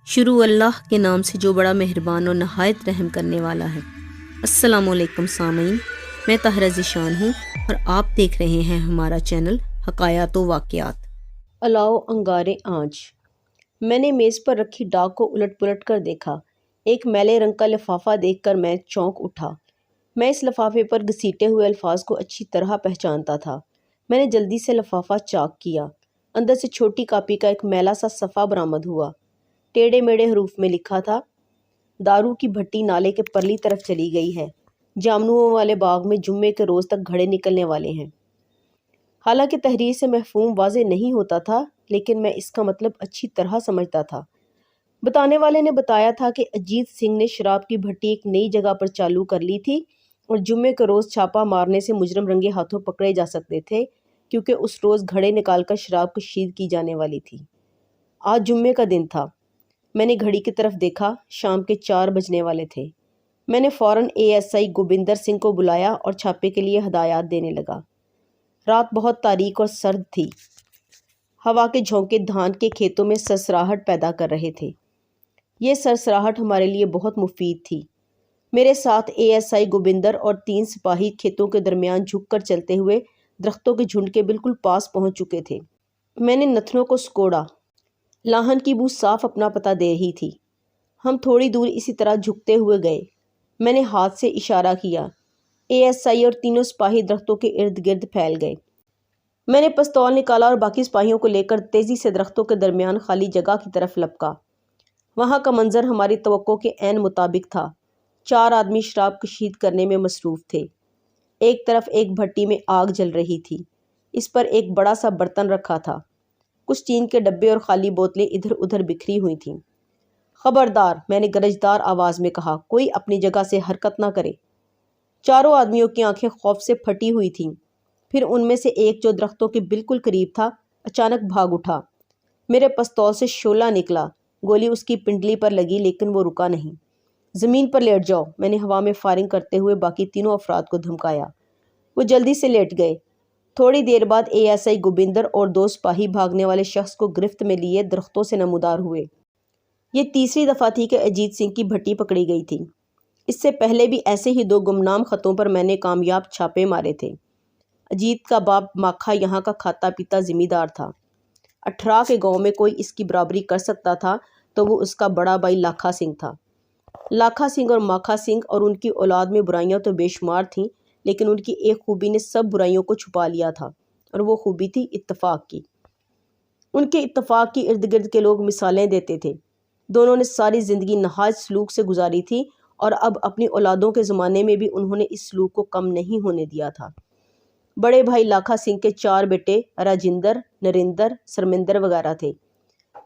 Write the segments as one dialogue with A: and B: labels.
A: شروع اللہ کے نام سے جو بڑا مہربان اور نہایت رحم کرنے والا ہے۔ السلام علیکم سامعین، میں طاہرہ ذیشان ہوں اور آپ دیکھ رہے ہیں ہمارا چینل حکایات و واقعات۔
B: الاؤ انگارے آنچ۔ میں نے میز پر رکھی ڈاک کو الٹ پلٹ کر دیکھا۔ ایک میلے رنگ کا لفافہ دیکھ کر میں چونک اٹھا۔ میں اس لفافے پر گھسیٹے ہوئے الفاظ کو اچھی طرح پہچانتا تھا۔ میں نے جلدی سے لفافہ چاک کیا۔ اندر سے چھوٹی کاپی کا ایک میلا سا صفحہ برآمد ہوا۔ ٹیڑھے میڑھے حروف میں لکھا تھا، دارو کی بھٹی نالے کے پرلی طرف چلی گئی ہے۔ جامنوؤں والے باغ میں جمعے کے روز تک گھڑے نکلنے والے ہیں۔ حالانکہ تحریر سے مفہوم واضح نہیں ہوتا تھا، لیکن میں اس کا مطلب اچھی طرح سمجھتا تھا۔ بتانے والے نے بتایا تھا کہ اجیت سنگھ نے شراب کی بھٹی ایک نئی جگہ پر چالو کر لی تھی اور جمعے کے روز چھاپا مارنے سے مجرم رنگے ہاتھوں پکڑے جا سکتے تھے، کیونکہ اس روز گھڑے نکال کر شراب کشید کی جانے والی تھی۔ آج جمعے کا دن تھا۔ میں نے گھڑی کی طرف دیکھا، شام کے 4 بجنے والے تھے۔ میں نے فوراً ASI گوبندر سنگھ کو بلایا اور چھاپے کے لیے ہدایات دینے لگا۔ رات بہت تاریک اور سرد تھی۔ ہوا کے جھونکے دھان کے کھیتوں میں سرسراہٹ پیدا کر رہے تھے۔ یہ سرسراہٹ ہمارے لیے بہت مفید تھی۔ میرے ساتھ ASI گوبندر اور 3 سپاہی کھیتوں کے درمیان جھک کر چلتے ہوئے درختوں کے جھنڈ کے بالکل پاس پہنچ چکے تھے۔ میں نے نتنوں کو سکوڑا۔ لاہن کی بو صاف اپنا پتہ دے رہی تھی۔ ہم تھوڑی دور اسی طرح جھکتے ہوئے گئے۔ میں نے ہاتھ سے اشارہ کیا۔ ASI اور تینوں سپاہی درختوں کے ارد گرد پھیل گئے۔ میں نے پستول نکالا اور باقی سپاہیوں کو لے کر تیزی سے درختوں کے درمیان خالی جگہ کی طرف لپکا۔ وہاں کا منظر ہماری توقع کے عین مطابق تھا۔ 4 آدمی شراب کشید کرنے میں مصروف تھے۔ ایک طرف ایک بھٹی میں آگ جل رہی تھی۔ اس پر ایک بڑا سا برتن رکھا تھا۔ کچھ ٹین کے ڈبے اور خالی بوتلیں ادھر ادھر بکھری ہوئی تھیں۔ خبردار، میں نے گرجدار آواز میں کہا، کوئی اپنی جگہ سے حرکت نہ کرے۔ چاروں آدمیوں کی آنکھیں خوف سے پھٹی ہوئی تھیں۔ پھر ان میں سے ایک جو درختوں کے بالکل قریب تھا، اچانک بھاگ اٹھا۔ میرے پستول سے شعلہ نکلا۔ گولی اس کی پنڈلی پر لگی، لیکن وہ رکا نہیں۔ زمین پر لیٹ جاؤ، میں نے ہوا میں فائرنگ کرتے ہوئے باقی تینوں افراد کو دھمکایا۔ وہ جلدی سے لیٹ گئے۔ تھوڑی دیر بعد ASI گوبندر اور 2 سپاہی بھاگنے والے شخص کو گرفت میں لیے درختوں سے نمودار ہوئے۔ یہ تیسری دفعہ تھی کہ اجیت سنگھ کی بھٹی پکڑی گئی تھی۔ اس سے پہلے بھی ایسے ہی 2 گمنام خطوں پر میں نے کامیاب چھاپے مارے تھے۔ اجیت کا باپ ماکھا یہاں کا کھاتا پیتا ذمہ دار تھا۔ 18 کے گاؤں میں کوئی اس کی برابری کر سکتا تھا تو وہ اس کا بڑا بھائی لاکھا سنگھ تھا۔ لاکھا سنگھ اور ماکھا سنگھ اور ان کی اولاد میں برائیاں تو بے شمار تھیں، لیکن ان کی ایک خوبی نے سب برائیوں کو چھپا لیا تھا، اور وہ خوبی تھی اتفاق کی۔ ان کے اتفاق کی ارد گرد کے لوگ مثالیں دیتے تھے۔ دونوں نے ساری زندگی نہایت سلوک سے گزاری تھی، اور اب اپنی اولادوں کے زمانے میں بھی انہوں نے اس سلوک کو کم نہیں ہونے دیا تھا۔ بڑے بھائی لاکھا سنگھ کے 4 بیٹے راجندر، نریندر، سرمندر وغیرہ تھے۔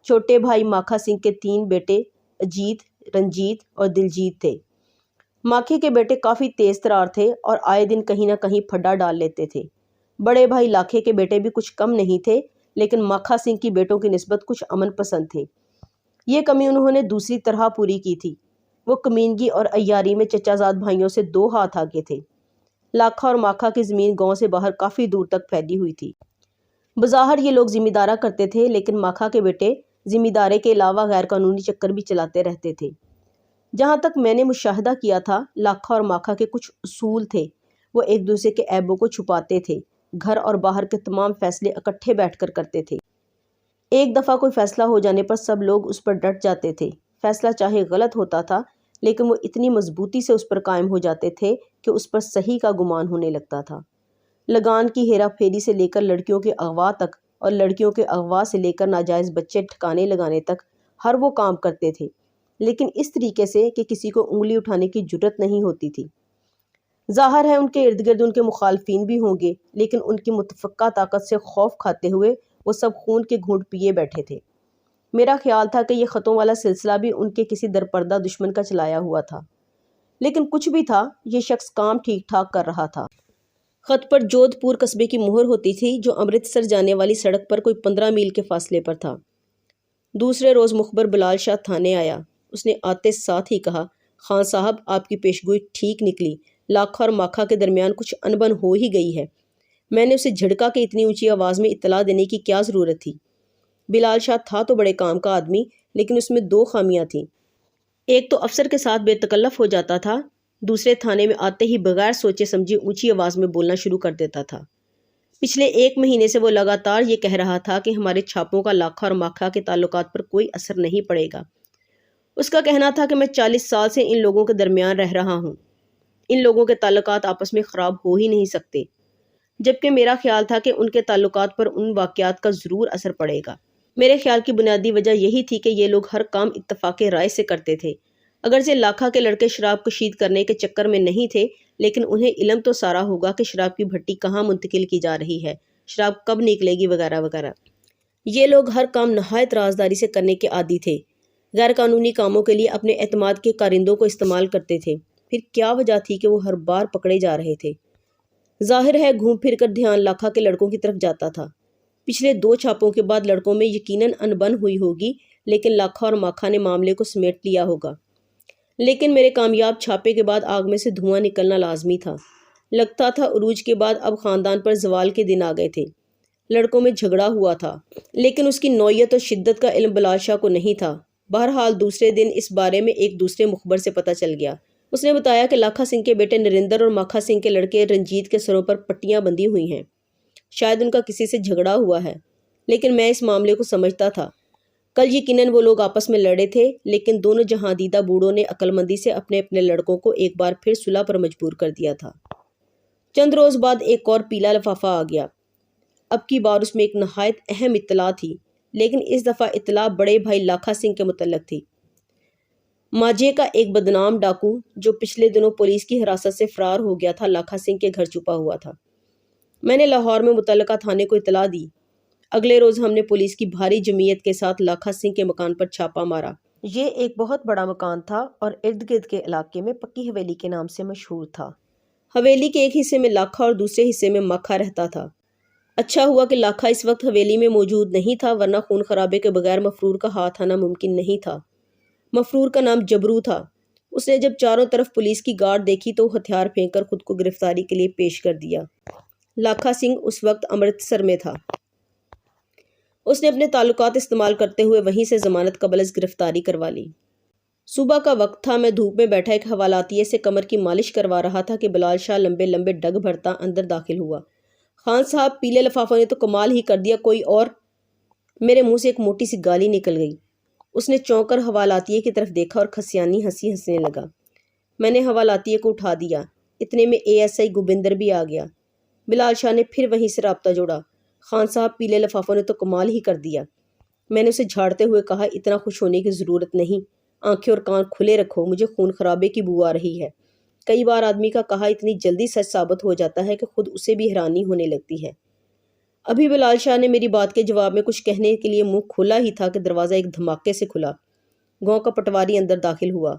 B: چھوٹے بھائی ماکھا سنگھ کے 3 بیٹے اجیت، رنجیت اور دلجیت تھے۔ ماکھے کے بیٹے کافی تیز ترار تھے اور آئے دن کہیں نہ کہیں پھڈا ڈال لیتے تھے۔ بڑے بھائی لاکھے کے بیٹے بھی کچھ کم نہیں تھے، لیکن ماکھا سنگھ کی بیٹوں کی نسبت کچھ امن پسند تھے۔ یہ کمی انہوں نے دوسری طرح پوری کی تھی۔ وہ کمینگی اور عیاری میں چچا زاد بھائیوں سے 2 ہاتھ آگے تھے۔ لاکھا اور ماکھا کی زمین گاؤں سے باہر کافی دور تک پھیلی ہوئی تھی۔ بظاہر یہ لوگ ذمہ دارا کرتے تھے، لیکن ماکھا کے بیٹے ذمہ دارے کے علاوہ غیر قانونی چکر بھی چلاتے رہتے تھے۔ جہاں تک میں نے مشاہدہ کیا تھا، لاکھا اور ماکھا کے کچھ اصول تھے۔ وہ ایک دوسرے کے عیبوں کو چھپاتے تھے۔ گھر اور باہر کے تمام فیصلے اکٹھے بیٹھ کر کرتے تھے۔ ایک دفعہ کوئی فیصلہ ہو جانے پر سب لوگ اس پر ڈٹ جاتے تھے۔ فیصلہ چاہے غلط ہوتا تھا، لیکن وہ اتنی مضبوطی سے اس پر قائم ہو جاتے تھے کہ اس پر صحیح کا گمان ہونے لگتا تھا۔ لگان کی ہیرا پھیری سے لے کر لڑکیوں کے اغوا تک، اور لڑکیوں کے اغوا سے لے کر ناجائز بچے ٹھکانے لگانے تک، ہر وہ کام کرتے تھے، لیکن اس طریقے سے کہ کسی کو انگلی اٹھانے کی جرأت نہیں ہوتی تھی۔ ظاہر ہے ان کے ارد گرد ان کے مخالفین بھی ہوں گے، لیکن ان کی متفقہ طاقت سے خوف کھاتے ہوئے وہ سب خون کے گھونٹ پیے بیٹھے تھے۔ میرا خیال تھا کہ یہ خطوں والا سلسلہ بھی ان کے کسی درپردہ دشمن کا چلایا ہوا تھا، لیکن کچھ بھی تھا، یہ شخص کام ٹھیک ٹھاک کر رہا تھا۔ خط پر جودھ پور قصبے کی مہر ہوتی تھی، جو امرتسر جانے والی سڑک پر کوئی 15 میل کے فاصلے پر تھا۔ دوسرے روز مخبر بلال شاہ تھانے آیا۔ اس نے آتے ساتھ ہی کہا، خان صاحب، آپ کی پیشگوئی ٹھیک نکلی۔ لاکھا اور ماکھا کے درمیان کچھ انبن ہو ہی گئی ہے۔ میں نے اسے جھڑکا کہ اتنی اونچی آواز میں اطلاع دینے کی کیا ضرورت تھی۔ بلال شاہ تھا تو بڑے کام کا آدمی، لیکن اس میں 2 خامیاں تھیں۔ ایک تو افسر کے ساتھ بے تکلف ہو جاتا تھا، دوسرے تھانے میں آتے ہی بغیر سوچے سمجھے اونچی آواز میں بولنا شروع کر دیتا تھا۔ پچھلے 1 مہینے سے وہ لگاتار یہ کہہ رہا تھا کہ ہمارے چھاپوں کا لاکھا اور ماکھا کے تعلقات پر کوئی اثر نہیں پڑے گا۔ اس کا کہنا تھا کہ میں 40 سال سے ان لوگوں کے درمیان رہ رہا ہوں، ان لوگوں کے تعلقات آپس میں خراب ہو ہی نہیں سکتے، جبکہ میرا خیال تھا کہ ان کے تعلقات پر ان واقعات کا ضرور اثر پڑے گا۔ میرے خیال کی بنیادی وجہ یہی تھی کہ یہ لوگ ہر کام اتفاق رائے سے کرتے تھے۔ اگرچہ لاکھا کے لڑکے شراب کشید کرنے کے چکر میں نہیں تھے، لیکن انہیں علم تو سارا ہوگا کہ شراب کی بھٹی کہاں منتقل کی جا رہی ہے، شراب کب نکلے گی وغیرہ وغیرہ۔ یہ لوگ ہر کام نہایت رازداری سے کرنے کے عادی تھے، غیر قانونی کاموں کے لیے اپنے اعتماد کے کارندوں کو استعمال کرتے تھے۔ پھر کیا وجہ تھی کہ وہ ہر بار پکڑے جا رہے تھے؟ ظاہر ہے گھوم پھر کر دھیان لاکھا کے لڑکوں کی طرف جاتا تھا۔ پچھلے 2 چھاپوں کے بعد لڑکوں میں یقیناً انبن ہوئی ہوگی، لیکن لاکھا اور ماکھا نے معاملے کو سمیٹ لیا ہوگا۔ لیکن میرے کامیاب چھاپے کے بعد آگ میں سے دھواں نکلنا لازمی تھا۔ لگتا تھا عروج کے بعد اب خاندان پر زوال کے دن آ گئے تھے۔ لڑکوں میں جھگڑا ہوا تھا، لیکن اس کی نوعیت اور شدت کا علم بلال شاہ کو نہیں تھا۔ بہرحال دوسرے دن اس بارے میں ایک دوسرے مخبر سے پتہ چل گیا۔ اس نے بتایا کہ لاکھا سنگھ کے بیٹے نریندر اور ماکھا سنگھ کے لڑکے رنجیت کے سروں پر پٹیاں بندھی ہوئی ہیں۔ شاید ان کا کسی سے جھگڑا ہوا ہے، لیکن میں اس معاملے کو سمجھتا تھا۔ کل یقیناً وہ لوگ آپس میں لڑے تھے، لیکن دونوں جہاں دیدہ بوڑھوں نے عقل مندی سے اپنے اپنے لڑکوں کو ایک بار پھر صلح پر مجبور کر دیا تھا۔ چند روز بعد ایک اور پیلا لفافہ آ گیا۔ اب کی بار اس میں ایک نہایت اہم اطلاع تھی، لیکن اس دفعہ اطلاع بڑے بھائی لاکھا سنگھ کے متعلق تھی۔ ماجھے کا ایک بدنام ڈاکو جو پچھلے دنوں پولیس کی حراست سے فرار ہو گیا تھا، لاکھا سنگھ کے گھر چھپا ہوا تھا۔ میں نے لاہور میں متعلقہ تھانے کو اطلاع دی۔ اگلے روز ہم نے پولیس کی بھاری جمعیت کے ساتھ لاکھا سنگھ کے مکان پر چھاپا مارا۔ یہ ایک بہت بڑا مکان تھا اور ارد گرد کے علاقے میں پکی حویلی کے نام سے مشہور تھا۔ حویلی کے ایک حصے میں لاکھا اور دوسرے حصے میں ماکھا رہتا تھا۔ اچھا ہوا کہ لاکھا اس وقت حویلی میں موجود نہیں تھا، ورنہ خون خرابے کے بغیر مفرور کا ہاتھ آنا ممکن نہیں تھا۔ مفرور کا نام جبرو تھا۔ اس نے جب چاروں طرف پولیس کی گارڈ دیکھی تو ہتھیار پھینک کر خود کو گرفتاری کے لیے پیش کر دیا۔ لاکھا سنگھ اس وقت امرتسر میں تھا۔ اس نے اپنے تعلقات استعمال کرتے ہوئے وہیں سے ضمانت قبل از گرفتاری کروا لی۔ صبح کا وقت تھا، میں دھوپ میں بیٹھا ایک حوالاتیے سے کمر کی مالش کروا رہا تھا کہ بلال شاہ لمبے لمبے ڈگ بھرتا اندر داخل ہوا۔ خان صاحب، پیلے لفافوں نے تو کمال ہی کر دیا، کوئی اور؟ میرے منہ سے ایک موٹی سی گالی نکل گئی۔ اس نے چونک کر حوالاتیے کی طرف دیکھا اور کھسیانی ہنسی ہنسنے لگا۔ میں نے حوالاتیے کو اٹھا دیا۔ اتنے میں ASI گوبندر بھی آ گیا۔ بلال شاہ نے پھر وہیں سے رابطہ جوڑا۔ خان صاحب، پیلے لفافوں نے تو کمال ہی کر دیا۔ میں نے اسے جھاڑتے ہوئے کہا، اتنا خوش ہونے کی ضرورت نہیں، آنکھیں اور کان کھلے رکھو، مجھے خون خرابے کی بو آ رہی ہے۔ کئی بار آدمی کا کہا اتنی جلدی سچ ثابت ہو جاتا ہے کہ خود اسے بھی حیرانی ہونے لگتی ہے۔ ابھی بلال شاہ نے میری بات کے جواب میں کچھ کہنے کے لیے منہ کھولا ہی تھا کہ دروازہ ایک دھماکے سے کھلا۔ گاؤں کا پٹواری اندر داخل ہوا۔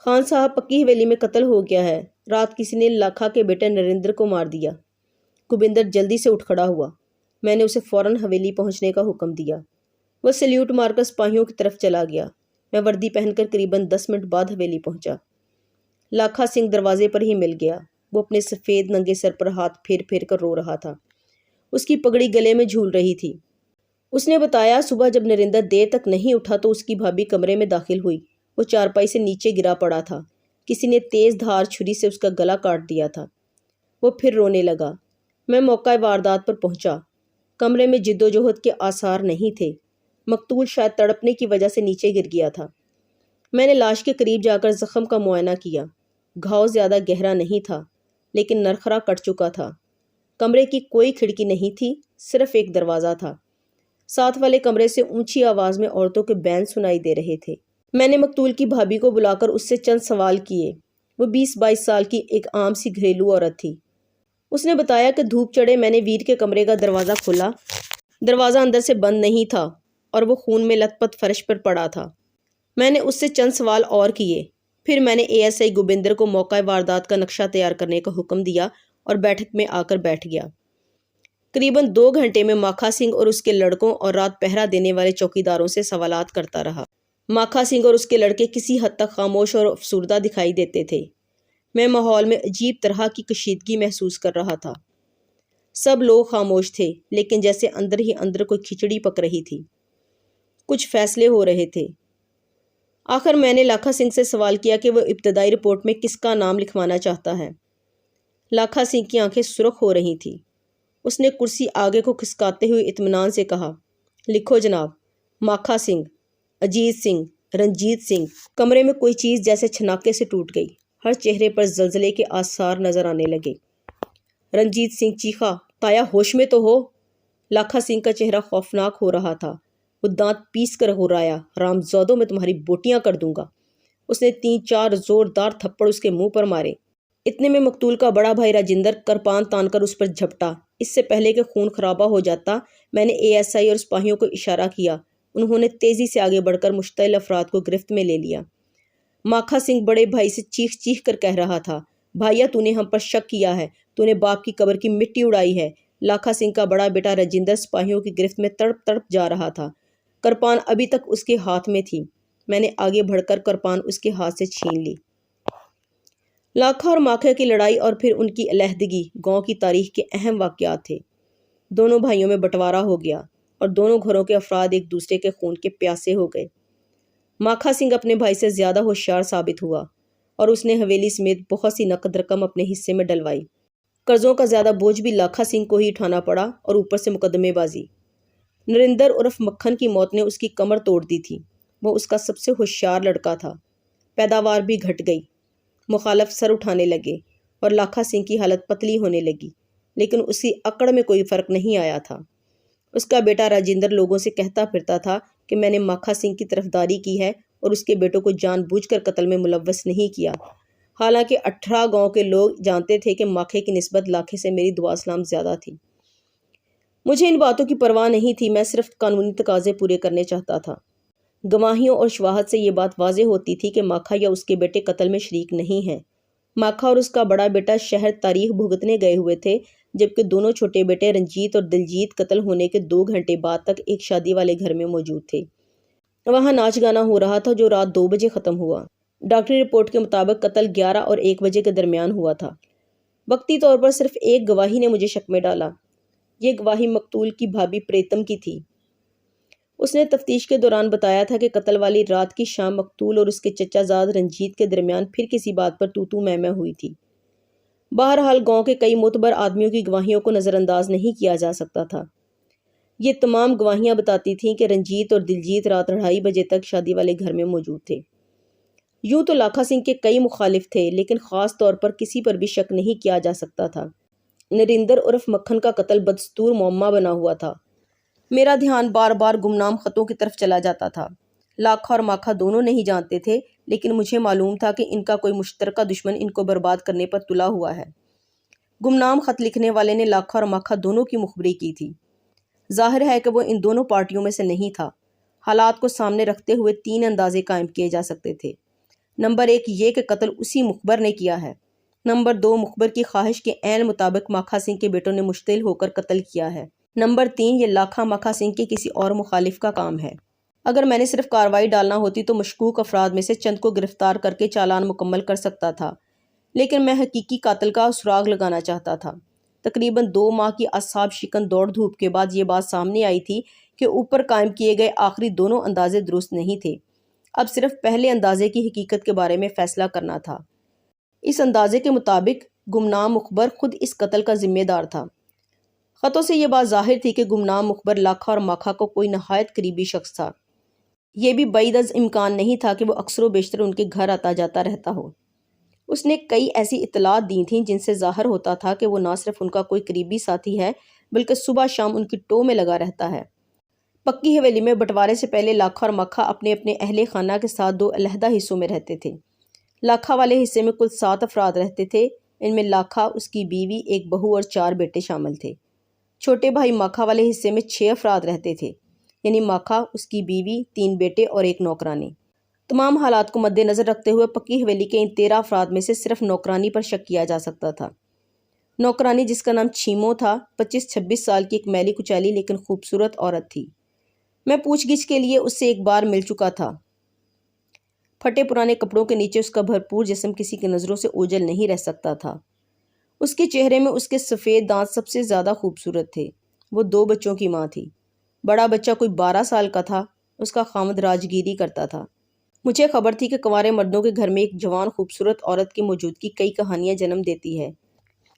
B: خان صاحب، پکی حویلی میں قتل ہو گیا ہے، رات کسی نے لاکھا کے بیٹے نریندر کو مار دیا۔ گوبندر جلدی سے اٹھ کھڑا ہوا۔ میں نے اسے فوراً حویلی پہنچنے کا حکم دیا۔ وہ سلیوٹ مار کر سپاہیوں کی طرف چلا گیا۔ میں وردی پہن کر قریباً 10 منٹ بعد حویلی پہنچا۔ لاکھا سنگھ دروازے پر ہی مل گیا۔ وہ اپنے سفید ننگے سر پر ہاتھ پھیر پھیر کر رو رہا تھا۔ اس کی پگڑی گلے میں جھول رہی تھی۔ اس نے بتایا صبح جب نریندر دیر تک نہیں اٹھا تو اس کی بھابھی کمرے میں داخل ہوئی۔ وہ چارپائی سے نیچے گرا پڑا تھا۔ کسی نے تیز دھار چھری سے اس کا گلا کاٹ دیا تھا۔ وہ پھر رونے لگا۔ میں موقع واردات پر پہنچا۔ کمرے میں جد و جہد کے آثار نہیں تھے۔ مقتول شاید تڑپنے کی وجہ سے نیچے گر گیا تھا۔ میں نے لاش کے قریب جا کر زخم کا معائنہ کیا۔ گھاؤ زیادہ گہرا نہیں تھا، لیکن نرخرا کٹ چکا تھا۔ کمرے کی کوئی کھڑکی نہیں تھی، صرف ایک دروازہ تھا۔ ساتھ والے کمرے سے اونچی آواز میں عورتوں کے بین سنائی دے رہے تھے۔ میں نے مقتول کی بھابھی کو بلا کر اس سے چند سوال کیے۔ وہ 20-22 سال کی ایک عام سی گھریلو عورت تھی۔ اس نے بتایا کہ دھوپ چڑھے میں نے ویر کے کمرے کا دروازہ کھولا۔ دروازہ اندر سے بند نہیں تھا اور وہ خون میں لت پت فرش پر پڑا تھا۔ میں نے اس سے چند سوال اور کیے۔ پھر میں نے ASI گوبندر کو موقع واردات کا نقشہ تیار کرنے کا حکم دیا اور بیٹھک میں آ کر بیٹھ گیا۔ قریباً 2 گھنٹے میں ماکھا سنگھ اور اس کے لڑکوں اور رات پہرا دینے والے چوکیداروں سے سوالات کرتا رہا۔ ماکھا سنگھ اور اس کے لڑکے کسی حد تک خاموش اور افسردہ دکھائی دیتے تھے۔ میں ماحول میں عجیب طرح کی کشیدگی محسوس کر رہا تھا۔ سب لوگ خاموش تھے، لیکن جیسے اندر ہی اندر کوئی کھچڑی پک رہی تھی۔ کچھ فیصلے ہو رہے تھے۔ آخر میں نے لاکھا سنگھ سے سوال کیا کہ وہ ابتدائی رپورٹ میں کس کا نام لکھوانا چاہتا ہے۔ لاکھا سنگھ کی آنکھیں سرخ ہو رہی تھیں۔ اس نے کرسی آگے کو کھسکاتے ہوئے اطمینان سے کہا، لکھو جناب، ماکھا سنگھ، اجیت سنگھ، رنجیت سنگھ۔ کمرے میں کوئی چیز جیسے چھناکے سے ٹوٹ گئی۔ ہر چہرے پر زلزلے کے آثار نظر آنے لگے۔ رنجیت سنگھ چیخا، تایا ہوش میں تو ہو؟ لاکھا سنگھ کا چہرہ خوفناک ہو رہا تھا۔ وہ دانت پیس کر غرایا، حرامزادوں، میں تمہاری بوٹیاں کر دوں گا۔ اس نے 3-4 زوردار تھپڑ اس کے منہ پر مارے۔ اتنے میں مقتول کا بڑا بھائی راجندر کرپان تان کر اس پر جھپٹا۔ اس سے پہلے کہ خون خرابہ ہو جاتا، میں نے ASI اور سپاہیوں کو اشارہ کیا۔ انہوں نے تیزی سے آگے بڑھ کر مشتعل افراد کو گرفت میں لے لیا۔ ماکھا سنگھ بڑے بھائی سے چیخ چیخ کر کہہ رہا تھا، بھائیا تو نے ہم پر شک کیا ہے، تو نے باپ کی قبر کی مٹی اڑائی ہے۔ لاکھا سنگھ کا بڑا بیٹا راجندر سپاہیوں کی گرفت میں تڑپ تڑپ جا رہا تھا۔ کرپان ابھی تک اس کے ہاتھ میں تھی۔ میں نے آگے بڑھ کر کرپان اس کے ہاتھ سے چھین لی۔ لاکھا اور ماکھا کی لڑائی اور پھر ان کی علیحدگی گاؤں کی تاریخ کے اہم واقعات تھے۔ دونوں بھائیوں میں بٹوارا ہو گیا اور دونوں گھروں کے افراد ایک دوسرے کے خون کے پیاسے ہو گئے۔ ماکھا سنگھ اپنے بھائی سے زیادہ ہوشیار ثابت ہوا اور اس نے حویلی سمیت بہت سی نقد رقم اپنے حصے میں ڈلوائی۔ قرضوں کا زیادہ بوجھ بھی لاکھا سنگھ کو ہی اٹھانا پڑا اور اوپر سے مقدمے بازی۔ نریندر عرف مکھن کی موت نے اس کی کمر توڑ دی تھی۔ وہ اس کا سب سے ہوشیار لڑکا تھا۔ پیداوار بھی گھٹ گئی، مخالف سر اٹھانے لگے اور لاکھا سنگھ کی حالت پتلی ہونے لگی، لیکن اس کی اکڑ میں کوئی فرق نہیں آیا تھا۔ اس کا بیٹا راجندر لوگوں سے کہتا پھرتا تھا کہ میں نے ماکھا سنگھ کی طرفداری کی ہے اور اس کے بیٹوں کو جان بوجھ کر قتل میں ملوث نہیں کیا، حالانکہ 18 گاؤں کے لوگ جانتے تھے کہ ماکھے کی نسبت لاکھے سے میری دعا سلام زیادہ تھی۔ مجھے ان باتوں کی پرواہ نہیں تھی، میں صرف قانونی تقاضے پورے کرنے چاہتا تھا۔ گواہیوں اور شواہد سے یہ بات واضح ہوتی تھی کہ ماکھا یا اس کے بیٹے قتل میں شریک نہیں ہیں۔ ماکھا اور اس کا بڑا بیٹا شہر تاریخ بھگتنے گئے ہوئے تھے، جبکہ دونوں چھوٹے بیٹے رنجیت اور دلجیت قتل ہونے کے 2 گھنٹے بعد تک ایک شادی والے گھر میں موجود تھے۔ وہاں ناچ گانا ہو رہا تھا جو رات 2 بجے ختم ہوا۔ ڈاکٹری رپورٹ کے مطابق قتل 11 اور 1 بجے کے درمیان ہوا تھا۔ وقتی طور پر صرف ایک گواہی نے مجھے شک میں ڈالا۔ یہ گواہی مقتول کی بھابھی پریتم کی تھی۔ اس نے تفتیش کے دوران بتایا تھا کہ قتل والی رات کی شام مقتول اور اس کے چچا زاد رنجیت کے درمیان پھر کسی بات پر تو میں ہوئی تھی۔ بہرحال گاؤں کے کئی معتبر آدمیوں کی گواہیوں کو نظر انداز نہیں کیا جا سکتا تھا۔ یہ تمام گواہیاں بتاتی تھیں کہ رنجیت اور دلجیت رات 2:30 بجے تک شادی والے گھر میں موجود تھے۔ یوں تو لاکھا سنگھ کے کئی مخالف تھے، لیکن خاص طور پر کسی پر بھی شک نہیں کیا جا سکتا تھا۔ نریندر عرف مکھن کا قتل بدستور معمہ بنا ہوا تھا۔ میرا دھیان بار بار گمنام خطوں کی طرف چلا جاتا تھا۔ لاکھا اور ماکھا دونوں نہیں جانتے تھے، لیکن مجھے معلوم تھا کہ ان کا کوئی مشترکہ دشمن ان کو برباد کرنے پر تلا ہوا ہے۔ گمنام خط لکھنے والے نے لاکھا اور ماکھا دونوں کی مخبری کی تھی۔ ظاہر ہے کہ وہ ان دونوں پارٹیوں میں سے نہیں تھا۔ حالات کو سامنے رکھتے ہوئے 3 اندازے قائم کیے جا سکتے تھے۔ نمبر 1 یہ کہ قتل اسی مخبر نے کیا ہے۔ نمبر 2 مخبر کی خواہش کے عین مطابق ماکھا سنگھ کے بیٹوں نے مشتعل ہو کر قتل کیا ہے۔ نمبر 3 یہ لاکھا ماکھا سنگھ کے کسی اور مخالف کا کام ہے۔ اگر میں نے صرف کارروائی ڈالنا ہوتی تو مشکوک افراد میں سے چند کو گرفتار کر کے چالان مکمل کر سکتا تھا، لیکن میں حقیقی قاتل کا سراغ لگانا چاہتا تھا۔ تقریباً 2 ماہ کی اعصاب شکن دوڑ دھوپ کے بعد یہ بات سامنے آئی تھی کہ اوپر قائم کیے گئے آخری دونوں اندازے درست نہیں تھے۔ اب صرف پہلے اندازے کی حقیقت کے بارے میں فیصلہ کرنا تھا۔ اس اندازے کے مطابق گمنام مخبر خود اس قتل کا ذمہ دار تھا۔ خطوں سے یہ بات ظاہر تھی کہ گمنام مخبر لاکھا اور ماکھا کو کوئی نہایت قریبی شخص تھا۔ یہ بھی بعید از امکان نہیں تھا کہ وہ اکثر و بیشتر ان کے گھر آتا جاتا رہتا ہو۔ اس نے کئی ایسی اطلاعات دی تھیں جن سے ظاہر ہوتا تھا کہ وہ نہ صرف ان کا کوئی قریبی ساتھی ہے، بلکہ صبح شام ان کی ٹو میں لگا رہتا ہے۔ پکی حویلی میں بٹوارے سے پہلے لاکھا اور ماکھا اپنے اپنے اہل خانہ کے ساتھ 2 علیحدہ حصوں میں رہتے تھے۔ لاکھا والے حصے میں کل 7 افراد رہتے تھے۔ ان میں لاکھا، اس کی بیوی، ایک بہو اور 4 بیٹے شامل تھے۔ چھوٹے بھائی ماکھا والے حصے میں 6 افراد رہتے تھے، یعنی ماکھا، اس کی بیوی، 3 بیٹے اور 1 نوکرانی۔ تمام حالات کو مد نظر رکھتے ہوئے پکی حویلی کے ان 13 افراد میں سے صرف نوکرانی پر شک کیا جا سکتا تھا۔ نوکرانی، جس کا نام چھیمو تھا، 25-26 سال کی ایک میلی کچیلی لیکن خوبصورت عورت تھی۔ میں پوچھ گچھ کے لیے اس سے ایک بار مل چکا تھا۔ پھٹے پرانے کپڑوں کے نیچے اس کا بھرپور جسم کسی کی نظروں سے اوجھل نہیں رہ سکتا تھا۔ اس کے چہرے میں اس کے سفید دانت سب سے زیادہ خوبصورت تھے۔ وہ 2 بچوں کی ماں تھی۔ بڑا بچہ کوئی 12 سال کا تھا اس کا خاوند راجگیری کرتا تھا۔ مجھے خبر تھی کہ کنوارے مردوں کے گھر میں ایک جوان خوبصورت عورت کی موجودگی کئی کہانیاں جنم دیتی ہے۔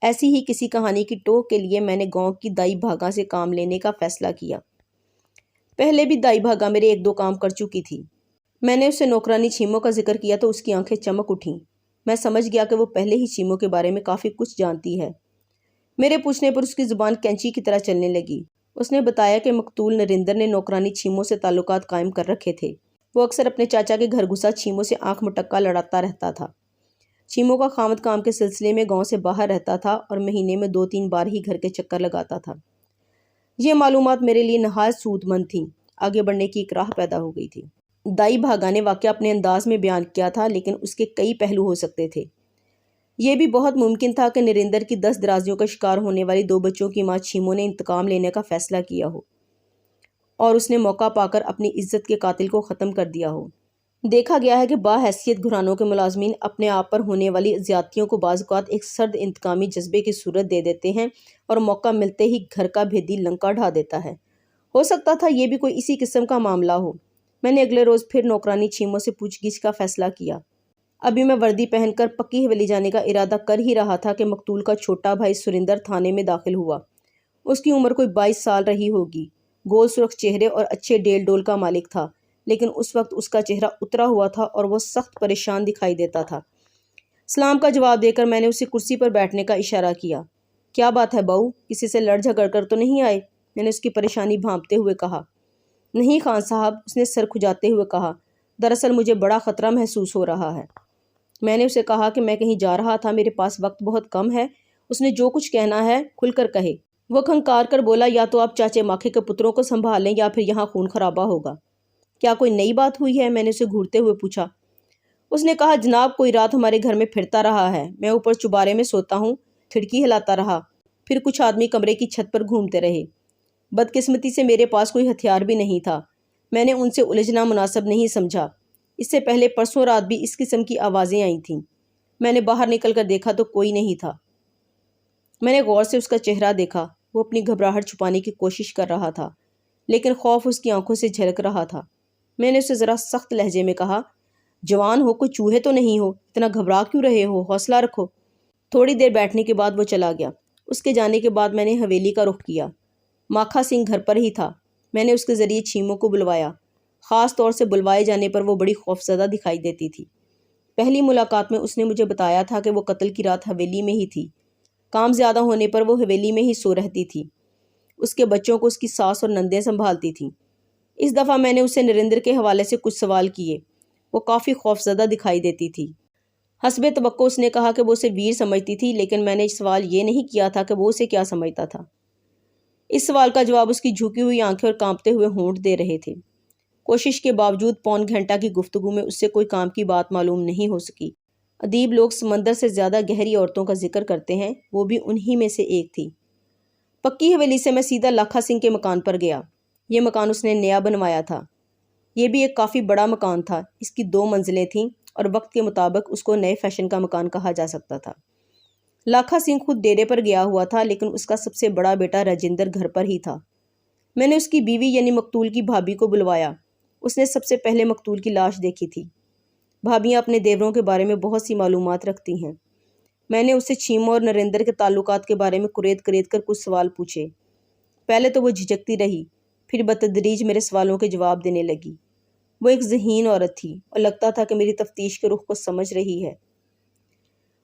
B: ایسی ہی کسی کہانی کی ٹوک کے لیے میں نے گاؤں کی دائی بھاگا سے کام لینے کا فیصلہ کیا۔ پہلے بھی دائی بھاگا میرے ایک دو کام کر چکی تھی۔ میں نے اسے نوکرانی چھیمو کا ذکر کیا تو اس کی آنکھیں چمک اٹھیں۔ میں سمجھ گیا کہ وہ پہلے ہی چھیمو کے بارے میں کافی کچھ جانتی ہے۔ میرے پوچھنے پر اس کی زبان کینچی کی طرح چلنے لگی۔ اس نے بتایا کہ مقتول نریندر نے نوکرانی چھیمو سے تعلقات قائم کر رکھے تھے۔ وہ اکثر اپنے چاچا کے گھر گھسا چھیمو سے آنکھ مٹکا لڑاتا رہتا تھا۔ چھیمو کا خاوند کام کے سلسلے میں گاؤں سے باہر رہتا تھا اور مہینے میں 2-3 بار ہی گھر کے چکر لگاتا تھا۔ یہ معلومات میرے لیے نہایت سود مند تھیں۔ آگے بڑھنے کی ایک راہ پیدا ہو گئی تھی۔ دائی بھاگا نے واقعہ اپنے انداز میں بیان کیا تھا، لیکن اس کے کئی پہلو ہو سکتے تھے۔ یہ بھی بہت ممکن تھا کہ نریندر کی 10 درازیوں کا شکار ہونے والی 2 بچوں کی ماں چھیمو نے انتقام لینے کا فیصلہ کیا ہو اور اس نے موقع پا کر اپنی عزت کے قاتل کو ختم کر دیا ہو۔ دیکھا گیا ہے کہ باحیثیت گھرانوں کے ملازمین اپنے آپ پر ہونے والی زیادتیوں کو بعض اوقات ایک سرد انتقامی جذبے کی صورت دے دیتے ہیں اور موقع ملتے ہی گھر کا بھیدی لنکا ڈھا دیتا ہے۔ ہو سکتا تھا یہ بھی کوئی اسی قسم کا معاملہ ہو۔ میں نے اگلے روز پھر نوکرانی چھیمو سے پوچھ گچھ کا فیصلہ کیا۔ ابھی میں وردی پہن کر پکی حویلی جانے کا ارادہ کر ہی رہا تھا کہ مقتول کا چھوٹا بھائی سریندر تھانے میں داخل ہوا۔ اس کی عمر کوئی 22 سال رہی ہوگی۔ گول سرخ چہرے اور اچھے ڈیل ڈول کا مالک تھا، لیکن اس وقت اس کا چہرہ اترا ہوا تھا اور وہ سخت پریشان دکھائی دیتا تھا۔ سلام کا جواب دے کر میں نے اسے کرسی پر بیٹھنے کا اشارہ کیا۔ کیا بات ہے بہو، کسی سے لڑ جھگڑ کر تو نہیں آئے؟ میں نے اس کی پریشانی بھانپتے ہوئے کہا۔ نہیں خان صاحب، اس نے سر کھجاتے ہوئے کہا، دراصل مجھے بڑا خطرہ محسوس ہو رہا ہے۔ میں نے اسے کہا کہ میں کہیں جا رہا تھا، میرے پاس وقت بہت کم ہے۔ اس نے جو کچھ کہنا ہے کھل کر کہے۔ وہ کھنکار کر بولا، یا تو آپ چاچے ماکھے کے پتروں کو سنبھالیں یا پھر یہاں خون خرابہ ہوگا۔ کیا کوئی نئی بات ہوئی ہے؟ میں نے اسے گھورتے ہوئے پوچھا۔ اس نے کہا، جناب کوئی رات ہمارے گھر میں پھرتا رہا ہے، میں اوپر چبارے میں سوتا ہوں، کھڑکی ہلاتا رہا، پھر کچھ آدمی کمرے کی چھت پر گھومتے رہے۔ بدقسمتی سے میرے پاس کوئی ہتھیار بھی نہیں تھا۔ میں نے ان سے الجھنا مناسب نہیں سمجھا۔ اس سے پہلے پرسوں رات بھی اس قسم کی آوازیں آئی تھیں۔ میں نے باہر نکل کر دیکھا تو کوئی نہیں تھا۔ میں نے غور سے اس کا چہرہ دیکھا۔ وہ اپنی گھبراہٹ چھپانے کی کوشش کر رہا تھا، لیکن خوف اس کی آنکھوں سے جھلک رہا تھا۔ میں نے اسے ذرا سخت لہجے میں کہا، جوان ہو، کوئی چوہے تو نہیں ہو، اتنا گھبرا کیوں رہے ہو، حوصلہ رکھو۔ تھوڑی دیر بیٹھنے کے بعد وہ چلا گیا۔ اس کے جانے کے بعد میں نے حویلی کا رخ کیا۔ ماکھا سنگھ گھر پر ہی تھا۔ میں نے اس کے ذریعے چھیمو کو بلوایا۔ خاص طور سے بلوائے جانے پر وہ بڑی خوفزدہ دکھائی دیتی تھی۔ پہلی ملاقات میں اس نے مجھے بتایا تھا کہ وہ قتل کی رات حویلی میں ہی تھی۔ کام زیادہ ہونے پر وہ حویلی میں ہی سو رہتی تھی۔ اس کے بچوں کو اس کی ساس اور نندیں سنبھالتی تھیں۔ اس دفعہ میں نے اسے نریندر کے حوالے سے کچھ سوال کیے۔ وہ کافی خوفزدہ دکھائی دیتی تھی۔ حسب توقع اس نے کہا کہ وہ اسے ویر سمجھتی تھی، لیکن میں نے سوال یہ نہیں کیا تھا کہ وہ اسے کیا سمجھتا تھا۔ اس سوال کا جواب اس کی جھکی ہوئی آنکھیں اور کانپتے ہوئے ہونٹ دے رہے تھے۔ کوشش کے باوجود پون گھنٹہ کی گفتگو میں اس سے کوئی کام کی بات معلوم نہیں ہو سکی۔ ادیب لوگ سمندر سے زیادہ گہری عورتوں کا ذکر کرتے ہیں، وہ بھی انہی میں سے ایک تھی۔ پکی حویلی سے میں سیدھا لاکھا سنگھ کے مکان پر گیا۔ یہ مکان اس نے نیا بنوایا تھا۔ یہ بھی ایک کافی بڑا مکان تھا۔ اس کی 2 منزلیں تھیں اور وقت کے مطابق اس کو نئے فیشن کا مکان کہا جا سکتا تھا۔ لاکھا سنگھ خود ڈیرے پر گیا ہوا تھا، لیکن اس کا سب سے بڑا بیٹا راجندر گھر پر ہی تھا۔ میں نے اس کی بیوی یعنی مقتول کی بھابھی کو بلوایا۔ اس نے سب سے پہلے مقتول کی لاش دیکھی تھی۔ بھابیاں اپنے دیوروں کے بارے میں بہت سی معلومات رکھتی ہیں۔ میں نے اسے چھیمو اور نریندر کے تعلقات کے بارے میں کرید کر کچھ سوال پوچھے۔ پہلے تو وہ جھجکتی رہی، پھر بتدریج میرے سوالوں کے جواب دینے لگی۔ وہ ایک ذہین عورت تھی اور لگتا تھا کہ میری تفتیش کے رخ کو سمجھ رہی ہے۔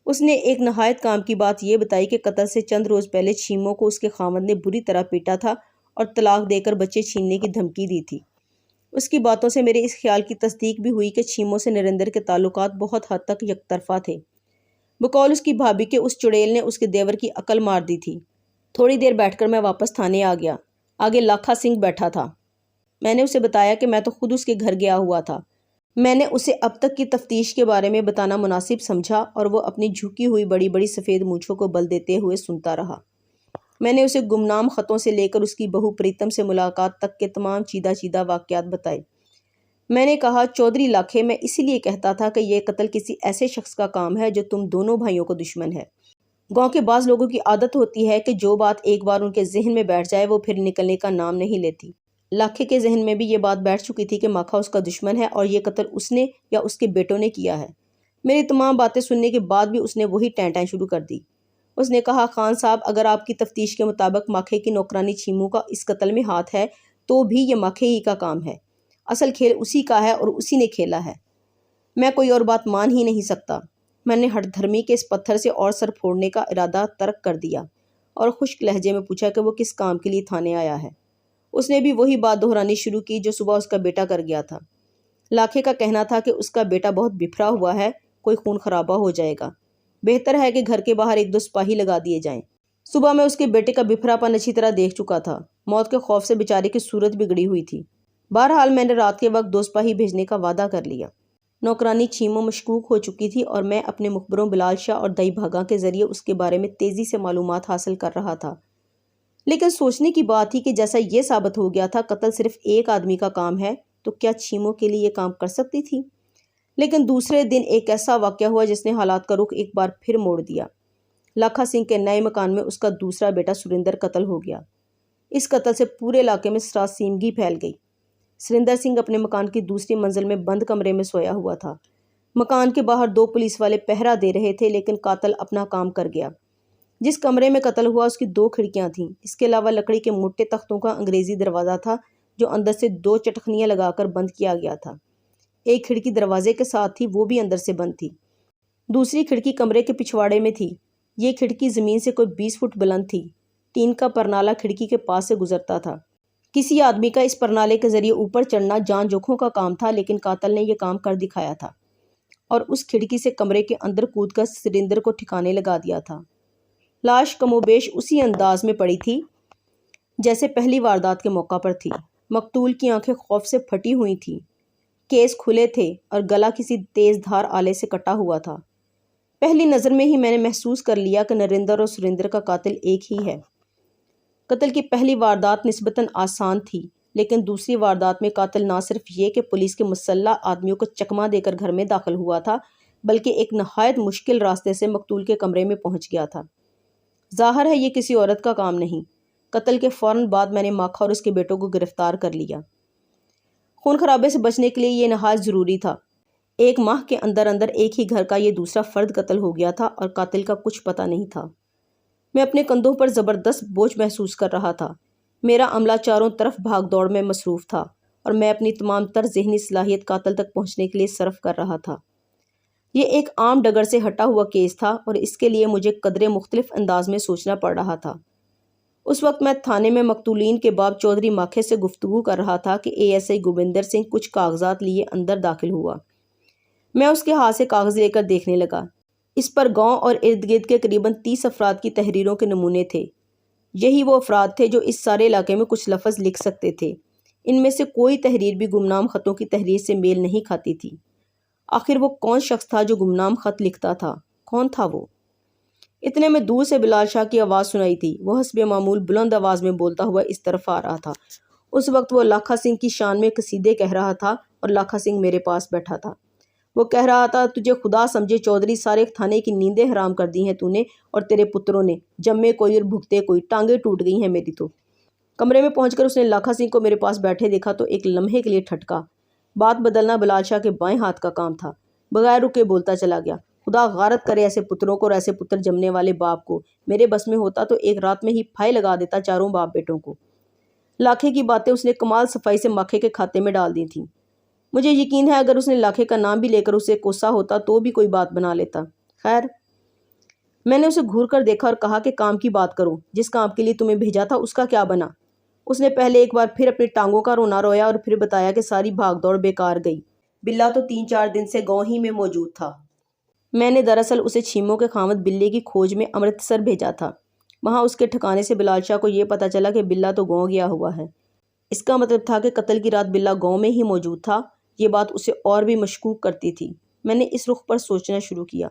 B: اس نے ایک نہایت کام کی بات یہ بتائی کہ قتل سے چند روز پہلے چھیمو کو اس کے خاوند نے بری طرح پیٹا تھا اور طلاق دے کر بچے چھیننے کی دھمکی دی تھی۔ اس کی باتوں سے میرے اس خیال کی تصدیق بھی ہوئی کہ چھیمو سے نریندر کے تعلقات بہت حد تک یک طرفہ تھے۔ بقول اس کی بھابھی کے اس چڑیل نے اس کے دیور کی عقل مار دی تھی۔ تھوڑی دیر بیٹھ کر میں واپس تھانے آ گیا۔ آگے لاکھا سنگھ بیٹھا تھا۔ میں نے اسے بتایا کہ میں تو خود اس کے گھر گیا ہوا تھا۔ میں نے اسے اب تک کی تفتیش کے بارے میں بتانا مناسب سمجھا اور وہ اپنی جھکی ہوئی بڑی بڑی سفید مونچھوں کو بل دیتے ہوئے سنتا رہا۔ میں نے اسے گمنام خطوں سے لے کر اس کی بہو پریتم سے ملاقات تک کے تمام چیدہ واقعات بتائے۔ میں نے کہا، چودھری لاکھے، میں اسی لیے کہتا تھا کہ یہ قتل کسی ایسے شخص کا کام ہے جو تم دونوں بھائیوں کو دشمن ہے۔ گاؤں کے بعض لوگوں کی عادت ہوتی ہے کہ جو بات ایک بار ان کے ذہن میں بیٹھ جائے وہ پھر نکلنے کا نام نہیں لیتی۔ لاکھے کے ذہن میں بھی یہ بات بیٹھ چکی تھی کہ ماکھا اس کا دشمن ہے اور یہ قتل اس نے یا اس کے بیٹوں نے کیا ہے۔ میری تمام باتیں سننے کے بعد بھی اس نے وہی ٹیں شروع کر دی۔ اس نے کہا، خان صاحب، اگر آپ کی تفتیش کے مطابق ماکھے کی نوکرانی چھیمو کا اس قتل میں ہاتھ ہے تو بھی یہ ماکھے ہی کا کام ہے۔ اصل کھیل اسی کا ہے اور اسی نے کھیلا ہے۔ میں کوئی اور بات مان ہی نہیں سکتا۔ میں نے ہٹ دھرمی کے اس پتھر سے اور سر پھوڑنے کا ارادہ ترک کر دیا اور خشک لہجے میں پوچھا کہ وہ کس کام کے لیے تھانے آیا ہے۔ اس نے بھی وہی بات دہرانی شروع کی جو صبح اس کا بیٹا کر گیا تھا۔ لاکھے کا کہنا تھا کہ اس کا بیٹا بہت بپھرا ہوا ہے، کوئی خون خرابہ ہو جائے گا، بہتر ہے کہ گھر کے باہر 1-2 سپاہی لگا دیے جائیں۔ صبح میں اس کے بیٹے کا بپھرا پن اچھی طرح دیکھ چکا تھا۔ موت کے خوف سے بیچارے کی صورت بگڑی ہوئی تھی۔ بہرحال میں نے رات کے وقت 2 سپاہی بھیجنے کا وعدہ کر لیا۔ نوکرانی چھیمو مشکوک ہو چکی تھی اور میں اپنے مخبروں بلال شاہ اور دئی بھاگا کے ذریعے اس کے بارے میں تیزی سے معلومات حاصل کر رہا تھا۔ لیکن سوچنے کی بات تھی کہ جیسا یہ ثابت ہو گیا تھا قتل صرف ایک آدمی کا کام ہے، تو کیا چھیمو کے لیے یہ کام کر سکتی تھی؟ لیکن دوسرے دن ایک ایسا واقعہ ہوا جس نے حالات کا رخ ایک بار پھر موڑ دیا۔ لاکھا سنگھ کے نئے مکان میں اس کا دوسرا بیٹا سریندر قتل ہو گیا۔ اس قتل سے پورے علاقے میں سراسیمگی پھیل گئی۔ سریندر سنگھ اپنے مکان کی دوسری منزل میں بند کمرے میں سویا ہوا تھا۔ مکان کے باہر 2 پولیس والے پہرا دے رہے تھے، لیکن قاتل اپنا کام کر گیا۔ جس کمرے میں قتل ہوا اس کی 2 کھڑکیاں تھیں۔ اس کے علاوہ لکڑی کے موٹے تختوں کا انگریزی دروازہ تھا جو اندر سے 2 چٹخنیاں لگا کر بند کیا گیا تھا۔ ایک کھڑکی دروازے کے ساتھ تھی، وہ بھی اندر سے بند تھی۔ دوسری کھڑکی کمرے کے پچھواڑے میں تھی۔ یہ کھڑکی زمین سے کوئی 20 فٹ بلند تھی۔ ٹین کا پرنالہ کھڑکی کے پاس سے گزرتا تھا۔ کسی آدمی کا اس پرنالے کے ذریعے اوپر چڑھنا جان جوکھوں کا کام تھا، لیکن قاتل نے یہ کام کر دکھایا تھا اور اس کھڑکی سے کمرے کے اندر کود کر سریندر کو ٹھکانے لگا دیا تھا۔ لاش کم و بیش اسی انداز میں پڑی تھی جیسے پہلی واردات کے موقع پر تھی۔ مقتول کی آنکھیں خوف سے پھٹی ہوئی تھیں، کیس کھلے تھے اور گلا کسی تیز دھار آلے سے کٹا ہوا تھا۔ پہلی نظر میں ہی میں نے محسوس کر لیا کہ نریندر اور سریندر کا قاتل ایک ہی ہے۔ قتل کی پہلی واردات نسبتاً آسان تھی، لیکن دوسری واردات میں قاتل نہ صرف یہ کہ پولیس کے مسلح آدمیوں کو چکما دے کر گھر میں داخل ہوا تھا، بلکہ ایک نہایت مشکل راستے سے مقتول کے کمرے میں پہنچ گیا تھا۔ ظاہر ہے یہ کسی عورت کا کام نہیں۔ قتل کے فوراً بعد میں نے ماکھا اور اس کے بیٹوں کو گرفتار کر لیا۔ خون خرابے سے بچنے کے لیے یہ نہایت ضروری تھا۔ 1 ماہ کے اندر اندر ایک ہی گھر کا یہ دوسرا فرد قتل ہو گیا تھا اور قاتل کا کچھ پتہ نہیں تھا۔ میں اپنے کندھوں پر زبردست بوجھ محسوس کر رہا تھا۔ میرا عملہ چاروں طرف بھاگ دوڑ میں مصروف تھا اور میں اپنی تمام تر ذہنی صلاحیت قاتل تک پہنچنے کے لیے صرف کر رہا تھا۔ یہ ایک عام ڈگر سے ہٹا ہوا کیس تھا اور اس کے لیے مجھے قدرے مختلف انداز میں سوچنا پڑ رہا تھا۔ اس وقت میں تھانے میں مقتولین کے باب چودھری ماکھے سے گفتگو کر رہا تھا کہ ASI گوبندر سنگھ کچھ کاغذات لیے اندر داخل ہوا۔ میں اس کے ہاتھ سے کاغذ لے کر دیکھنے لگا۔ اس پر گاؤں اور ارد گرد کے قریباً 30 افراد کی تحریروں کے نمونے تھے۔ یہی وہ افراد تھے جو اس سارے علاقے میں کچھ لفظ لکھ سکتے تھے۔ ان میں سے کوئی تحریر بھی گمنام خطوں کی تحریر سے میل نہیں کھاتی تھی۔ آخر وہ کون شخص تھا جو گمنام خط لکھتا تھا؟ کون تھا وہ؟ اتنے میں دور سے بلال شاہ کی آواز سنائی تھی۔ وہ حسب معمول بلند آواز میں بولتا ہوا اس طرف آ رہا تھا۔ اس وقت وہ لاکھا سنگھ کی شان میں قصیدے کہہ رہا تھا اور لاکھا سنگھ میرے پاس بیٹھا تھا۔ وہ کہہ رہا تھا، تجھے خدا سمجھے چودھری، سارے تھانے کی نیندیں حرام کر دی ہیں تو نے اور تیرے پتروں نے، جمے کوئی اور بھگتے کوئی، ٹانگیں ٹوٹ گئی ہیں میری تو۔ کمرے میں پہنچ کر اس نے لاکھا سنگھ کو میرے پاس بیٹھے دیکھا تو ایک لمحے کے لیے ٹھٹکا۔ بات بدلنا بلال شاہ کے بائیں ہاتھ کا کام تھا۔ بغیر رکے بولتا چلا گیا، خدا غارت کرے ایسے پتروں کو اور ایسے پتر جمنے والے باپ کو۔ میرے بس میں ہوتا تو ایک رات میں ہی پھائی لگا دیتا چاروں باپ بیٹوں کو۔ لاکھے کی باتیں اس نے کمال صفائی سے ماکھے کے کھاتے میں ڈال دی تھیں۔ مجھے یقین ہے اگر اس نے لاکھے کا نام بھی لے کر اسے کوسا ہوتا تو بھی کوئی بات بنا لیتا۔ خیر، میں نے اسے گھور کر دیکھا اور کہا کہ کام کی بات کرو، جس کام کے لیے تمہیں بھیجا تھا اس کا کیا بنا؟ اس نے پہلے ایک بار پھر اپنی ٹانگوں کا رونا رویا اور پھر بتایا کہ ساری بھاگ دوڑ بیکار گئی۔ بلّا تو 3-4 دن سے گاؤں ہی میں موجود تھا۔ میں نے دراصل اسے چھیموں کے خاوند بلے کی کھوج میں امرتسر بھیجا تھا۔ وہاں اس کے ٹھکانے سے بلال شاہ کو یہ پتہ چلا کہ بلّا تو گاؤں گیا ہوا ہے۔ اس کا مطلب تھا کہ قتل کی رات بلّا گاؤں میں ہی موجود تھا۔ یہ بات اسے اور بھی مشکوک کرتی تھی۔ میں نے اس رخ پر سوچنا شروع کیا۔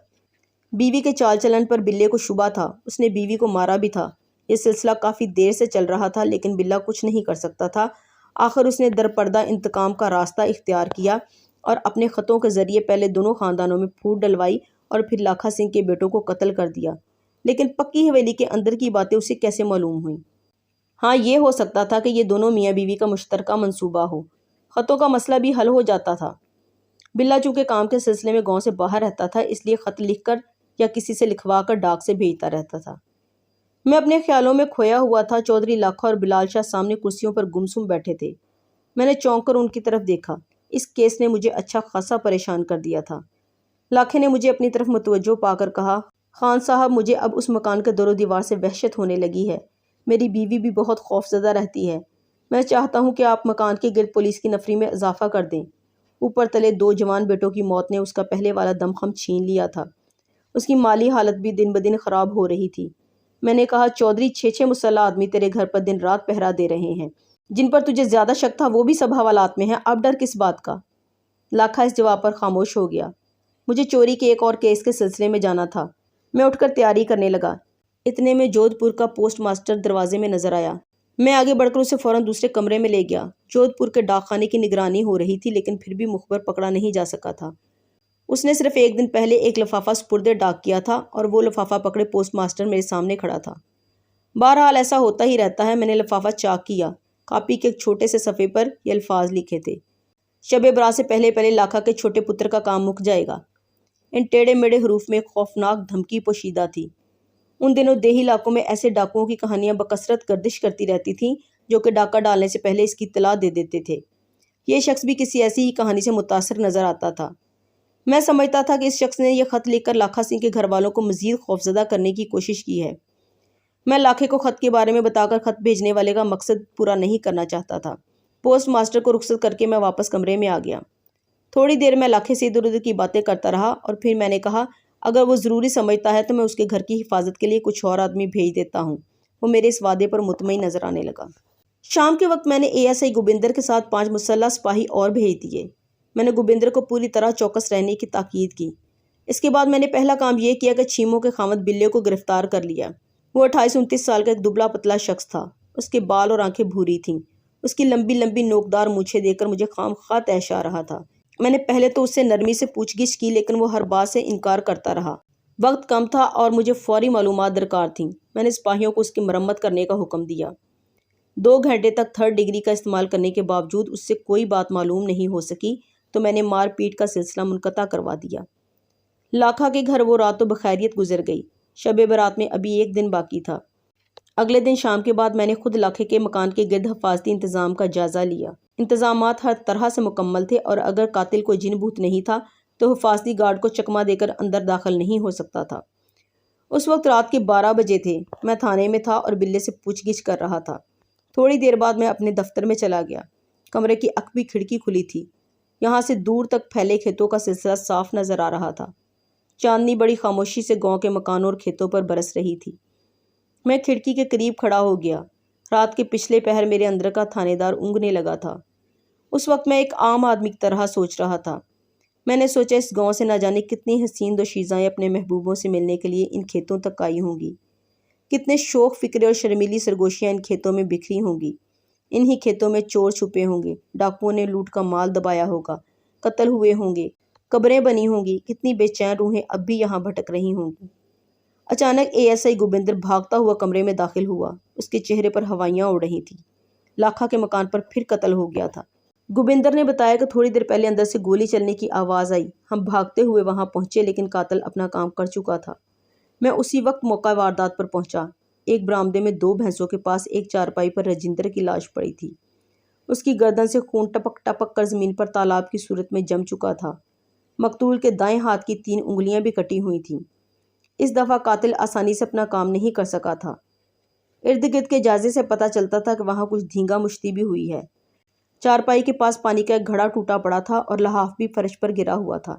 B: بیوی کے چال چلن پر بلے کو شبہ تھا۔ اس نے بیوی کو مارا بھی تھا۔ یہ سلسلہ کافی دیر سے چل رہا تھا، لیکن بلّا کچھ نہیں کر سکتا تھا۔ آخر اس نے درپردہ انتقام کا راستہ اختیار کیا اور اپنے خطوں کے ذریعے پہلے دونوں خاندانوں میں پھوٹ ڈلوائی اور پھر لاکھا سنگھ کے بیٹوں کو قتل کر دیا۔ لیکن پکی حویلی کے اندر کی باتیں اسے کیسے معلوم ہوئیں؟ ہاں، یہ ہو سکتا تھا کہ یہ دونوں میاں بیوی کا مشترکہ منصوبہ ہو۔ خطوں کا مسئلہ بھی حل ہو جاتا تھا۔ بلا چونکہ کام کے سلسلے میں گاؤں سے باہر رہتا تھا، اس لیے خط لکھ کر یا کسی سے لکھوا کر ڈاک سے بھیجتا رہتا تھا۔ میں اپنے خیالوں میں کھویا ہوا تھا۔ چودھری لاکھا اور بلال شاہ سامنے کرسیوں پر گمسم بیٹھے تھے۔ میں نے چونک کر ان کی طرف دیکھا۔ اس کیس نے مجھے اچھا خاصا پریشان کر دیا تھا۔ لاکھے نے مجھے اپنی طرف متوجہ پا کر کہا، خان صاحب، مجھے اب اس مکان کے در و دیوار سے وحشت ہونے لگی ہے۔ میری بیوی بھی بہت خوفزدہ رہتی ہے۔ میں چاہتا ہوں کہ آپ مکان کے گرد پولیس کی نفری میں اضافہ کر دیں۔ اوپر تلے 2 جوان بیٹوں کی موت نے اس کا پہلے والا دمخم چھین لیا تھا۔ اس کی مالی حالت بھی دن بدن خراب ہو رہی تھی۔ میں نے کہا، چودھری، 6 مسلح آدمی تیرے گھر پر دن رات پہرا دے رہے ہیں۔ جن پر تجھے زیادہ شک تھا وہ بھی سب حوالات میں ہیں، اب ڈر کس بات کا؟ لاکھا اس جواب پر خاموش ہو گیا۔ مجھے چوری کے ایک اور کیس کے سلسلے میں جانا تھا۔ میں اٹھ کر تیاری کرنے لگا۔ اتنے میں جودھ پور کا پوسٹ ماسٹر دروازے میں نظر آیا۔ میں آگے بڑھ کر اسے فوراً دوسرے کمرے میں لے گیا۔ جودھ پور کے ڈاک خانے کی نگرانی ہو رہی تھی، لیکن پھر بھی مخبر پکڑا نہیں جا سکا تھا۔ اس نے صرف 1 دن پہلے ایک لفافہ سپرد ڈاک کیا تھا اور وہ لفافہ پکڑے پوسٹ ماسٹر میرے سامنے کھڑا تھا۔ بہرحال ایسا ہوتا ہی رہتا ہے۔ میں نے لفافہ چاک کیا۔ کاپی کے ایک چھوٹے سے صفحے پر یہ الفاظ لکھے تھے، شب برات سے پہلے پہلے لاکھا کے چھوٹے پتر کا کام مک جائے گا۔ ان ٹیڑھے میڑھے حروف میں ایک خوفناک دھمکی پوشیدہ تھی۔ ان دنوں دیہی علاقوں میں ایسے ڈاکوؤں کی کہانیاں بکثرت گردش کرتی رہتی تھیں، جو کہ ڈاکہ ڈالنے سے پہلے اس کی اطلاع دے دیتے تھے۔ یہ شخص بھی کسی ایسی ہی کہانی سے متاثر نظر آتا تھا۔ میں سمجھتا تھا کہ اس شخص نے یہ خط لکھ کر لاکھا سنگھ کے گھر والوں کو مزید خوفزدہ کرنے کی کوشش کی ہے۔ میں لاکھے کو خط کے بارے میں بتا کر خط بھیجنے والے کا مقصد پورا نہیں کرنا چاہتا تھا۔ پوسٹ ماسٹر کو رخصت کر کے میں واپس کمرے میں آ گیا۔ تھوڑی دیر میں لاکھے سے ادھر ادھر کی باتیں کرتا رہا اور پھر میں نے کہا، اگر وہ ضروری سمجھتا ہے تو میں اس کے گھر کی حفاظت کے لیے کچھ اور آدمی بھیج دیتا ہوں۔ وہ میرے اس وعدے پر مطمئن نظر آنے لگا۔ شام کے وقت میں نے ASI گوبندر کے ساتھ 5 مسلح سپاہی اور بھیج دیے۔ میں نے گوبندر کو پوری طرح چوکس رہنے کی تاکید کی۔ اس کے بعد میں نے پہلا کام یہ کیا کہ چھیموں کے خاوند بلے کو گرفتار کر لیا۔ وہ 28-29 سال کا ایک دبلا پتلا شخص تھا۔ اس کے بال اور آنکھیں بھوری تھیں۔ اس کی لمبی لمبی نوکدار مونچھیں دیکھ کر مجھے خام خواہ تیش آ رہا تھا۔ میں نے پہلے تو اس سے نرمی سے پوچھ گچھ کی، لیکن وہ ہر بات سے انکار کرتا رہا۔ وقت کم تھا اور مجھے فوری معلومات درکار تھیں۔ میں نے سپاہیوں کو اس کی مرمت کرنے کا حکم دیا۔ 2 گھنٹے تک 3rd ڈگری کا استعمال کرنے کے باوجود اس سے کوئی بات معلوم نہیں ہو سکی، تو میں نے مار پیٹ کا سلسلہ منقطع کروا دیا۔ لاکھا کے گھر وہ رات تو بخیریت گزر گئی۔ شب برات میں ابھی 1 دن باقی تھا۔ اگلے دن شام کے بعد میں نے خود لاکھے کے مکان کے گرد حفاظتی انتظام کا جائزہ لیا۔ انتظامات ہر طرح سے مکمل تھے اور اگر قاتل کوئی جن بھوت نہیں تھا تو حفاظتی گارڈ کو چکمہ دے کر اندر داخل نہیں ہو سکتا تھا۔ اس وقت رات کے 12 بجے تھے۔ میں تھانے میں تھا اور بلے سے پوچھ گچھ کر رہا تھا۔ تھوڑی دیر بعد میں اپنے دفتر میں چلا گیا۔ کمرے کی عقبی کھڑکی کھلی تھی۔ یہاں سے دور تک پھیلے کھیتوں کا سلسلہ صاف نظر آ رہا تھا۔ چاندنی بڑی خاموشی سے گاؤں کے مکانوں اور کھیتوں پر برس رہی تھی۔ میں کھڑکی کے قریب کھڑا ہو گیا۔ رات کے پچھلے پہر میرے اندر کا تھانے دار اونگنے لگا تھا۔ اس وقت میں ایک عام آدمی کی طرح سوچ رہا تھا۔ میں نے سوچا، اس گاؤں سے نہ جانے کتنی حسین دوشیزائیں اپنے محبوبوں سے ملنے کے لیے ان کھیتوں تک آئی ہوں گی۔ کتنے شوق فکرے اور شرمیلی سرگوشیاں ان کھیتوں میں بکھری ہوں گی۔ انہی کھیتوں میں چور چھپے ہوں گے، ڈاکوؤں نے لوٹ کا مال دبایا ہوگا، قتل ہوئے ہوں گے، قبریں بنی ہوں گی، کتنی بے چین روحیں اب بھی یہاں بھٹک رہی ہوں گی۔ اچانک ASI گوبندر بھاگتا ہوا کمرے میں داخل ہوا۔ اس کے چہرے پر ہوائیاں اڑ رہی تھیں۔ لاکھا کے مکان پر پھر قتل ہو گیا تھا۔ گوبندر نے بتایا کہ تھوڑی دیر پہلے اندر سے گولی چلنے کی آواز آئی۔ ہم بھاگتے ہوئے وہاں پہنچے، لیکن قاتل اپنا کام کر چکا تھا۔ میں اسی وقت موقع واردات پر پہنچا۔ ایک برآمدے میں 2 بھینسوں کے پاس ایک چارپائی پر رجندر کی لاش پڑی تھی۔ اس کی گردن سے خون ٹپک ٹپک کر زمین پر تالاب کی صورت میں جم چکا تھا۔ مقتول کے دائیں ہاتھ کی 3 انگلیاں بھی کٹی ہوئی تھیں۔ اس دفعہ قاتل آسانی سے اپنا کام نہیں کر سکا تھا۔ ارد گرد کے جائزے سے پتہ چلتا تھا کہ وہاں کچھ دھینگا مشتی بھی ہوئی ہے۔ چارپائی کے پاس پانی کا ایک گھڑا ٹوٹا پڑا تھا اور لحاف بھی فرش پر گرا ہوا تھا۔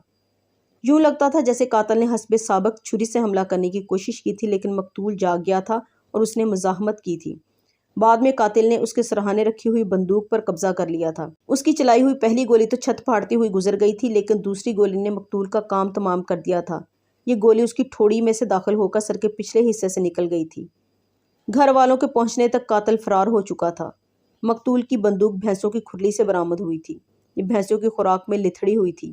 B: یوں لگتا تھا جیسے قاتل نے حسب سابق چھری سے حملہ کرنے کی کوشش کی تھی، لیکن مقتول جاگ گیا تھا اور اس نے مزاحمت کی تھی۔ بعد میں قاتل نے اس کے سرہانے رکھی ہوئی بندوق پر قبضہ کر لیا تھا۔ اس کی چلائی ہوئی پہلی گولی تو چھت پھاڑتی ہوئی گزر گئی تھی، لیکن دوسری گولی نے مقتول کا کام تمام کر دیا تھا۔ یہ گولی اس کی ٹھوڑی میں سے داخل ہو کر سر کے پچھلے حصے سے نکل گئی تھی۔ گھر والوں کے پہنچنے تک قاتل فرار ہو چکا تھا۔ مقتول کی بندوق بھینسوں کی کھرلی سے برآمد ہوئی تھی۔ یہ بھینسوں کی خوراک میں لتھڑی ہوئی تھی۔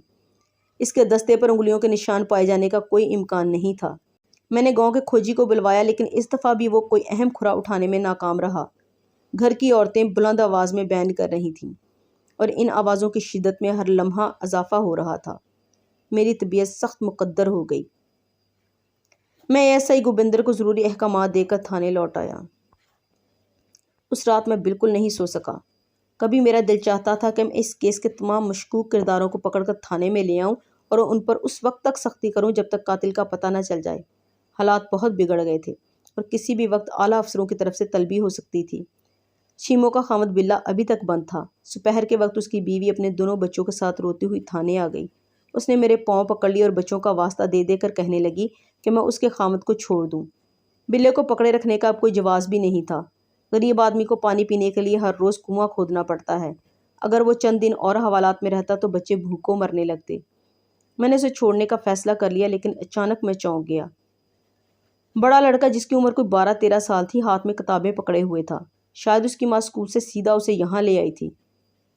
B: اس کے دستے پر انگلیوں کے نشان پائے جانے کا کوئی امکان نہیں تھا۔ میں نے گاؤں کے کھوجی کو بلوایا، لیکن اس دفعہ بھی وہ کوئی اہم کھرا اٹھانے میں ناکام رہا۔ گھر کی عورتیں بلند آواز میں بیان کر رہی تھیں اور ان آوازوں کی شدت میں ہر لمحہ اضافہ ہو رہا تھا۔ میری طبیعت سخت مقدر ہو گئی۔ میں ایسا ہی گوبندر کو ضروری احکامات دے کر تھانے لوٹ آیا۔ اس رات میں بالکل نہیں سو سکا۔ کبھی میرا دل چاہتا تھا کہ میں اس کیس کے تمام مشکوک کرداروں کو پکڑ کر تھانے میں لے آؤں اور ان پر اس وقت تک سختی کروں جب تک قاتل کا پتہ نہ چل جائے۔ حالات بہت بگڑ گئے تھے اور کسی بھی وقت اعلیٰ افسروں کی طرف سے طلبی ہو سکتی تھی۔ چیموں کا خامد بلّہ ابھی تک بند تھا۔ دوپہر کے وقت اس کی بیوی اپنے دونوں بچوں کے ساتھ روتی ہوئی تھانے آ گئی۔ اس نے میرے پاؤں پکڑ لیے اور بچوں کا واسطہ دے دے کر کہنے لگی کہ میں اس کے خامد کو چھوڑ دوں۔ بلے کو پکڑے رکھنے کا اب کوئی جواز بھی نہیں تھا۔ غریب آدمی کو پانی پینے کے لیے ہر روز کنواں کھودنا پڑتا ہے۔ اگر وہ چند دن اور حوالات میں رہتا تو بچے بھوکوں مرنے لگتے۔ میں نے اسے چھوڑنے کا فیصلہ کر لیا، لیکن اچانک میں چونک گیا۔ بڑا لڑکا جس کی عمر کوئی 12-13 سال تھی ہاتھ میں کتابیں پکڑے ہوئے تھا۔ شاید اس کی ماں اسکول سے سیدھا اسے یہاں لے آئی تھی۔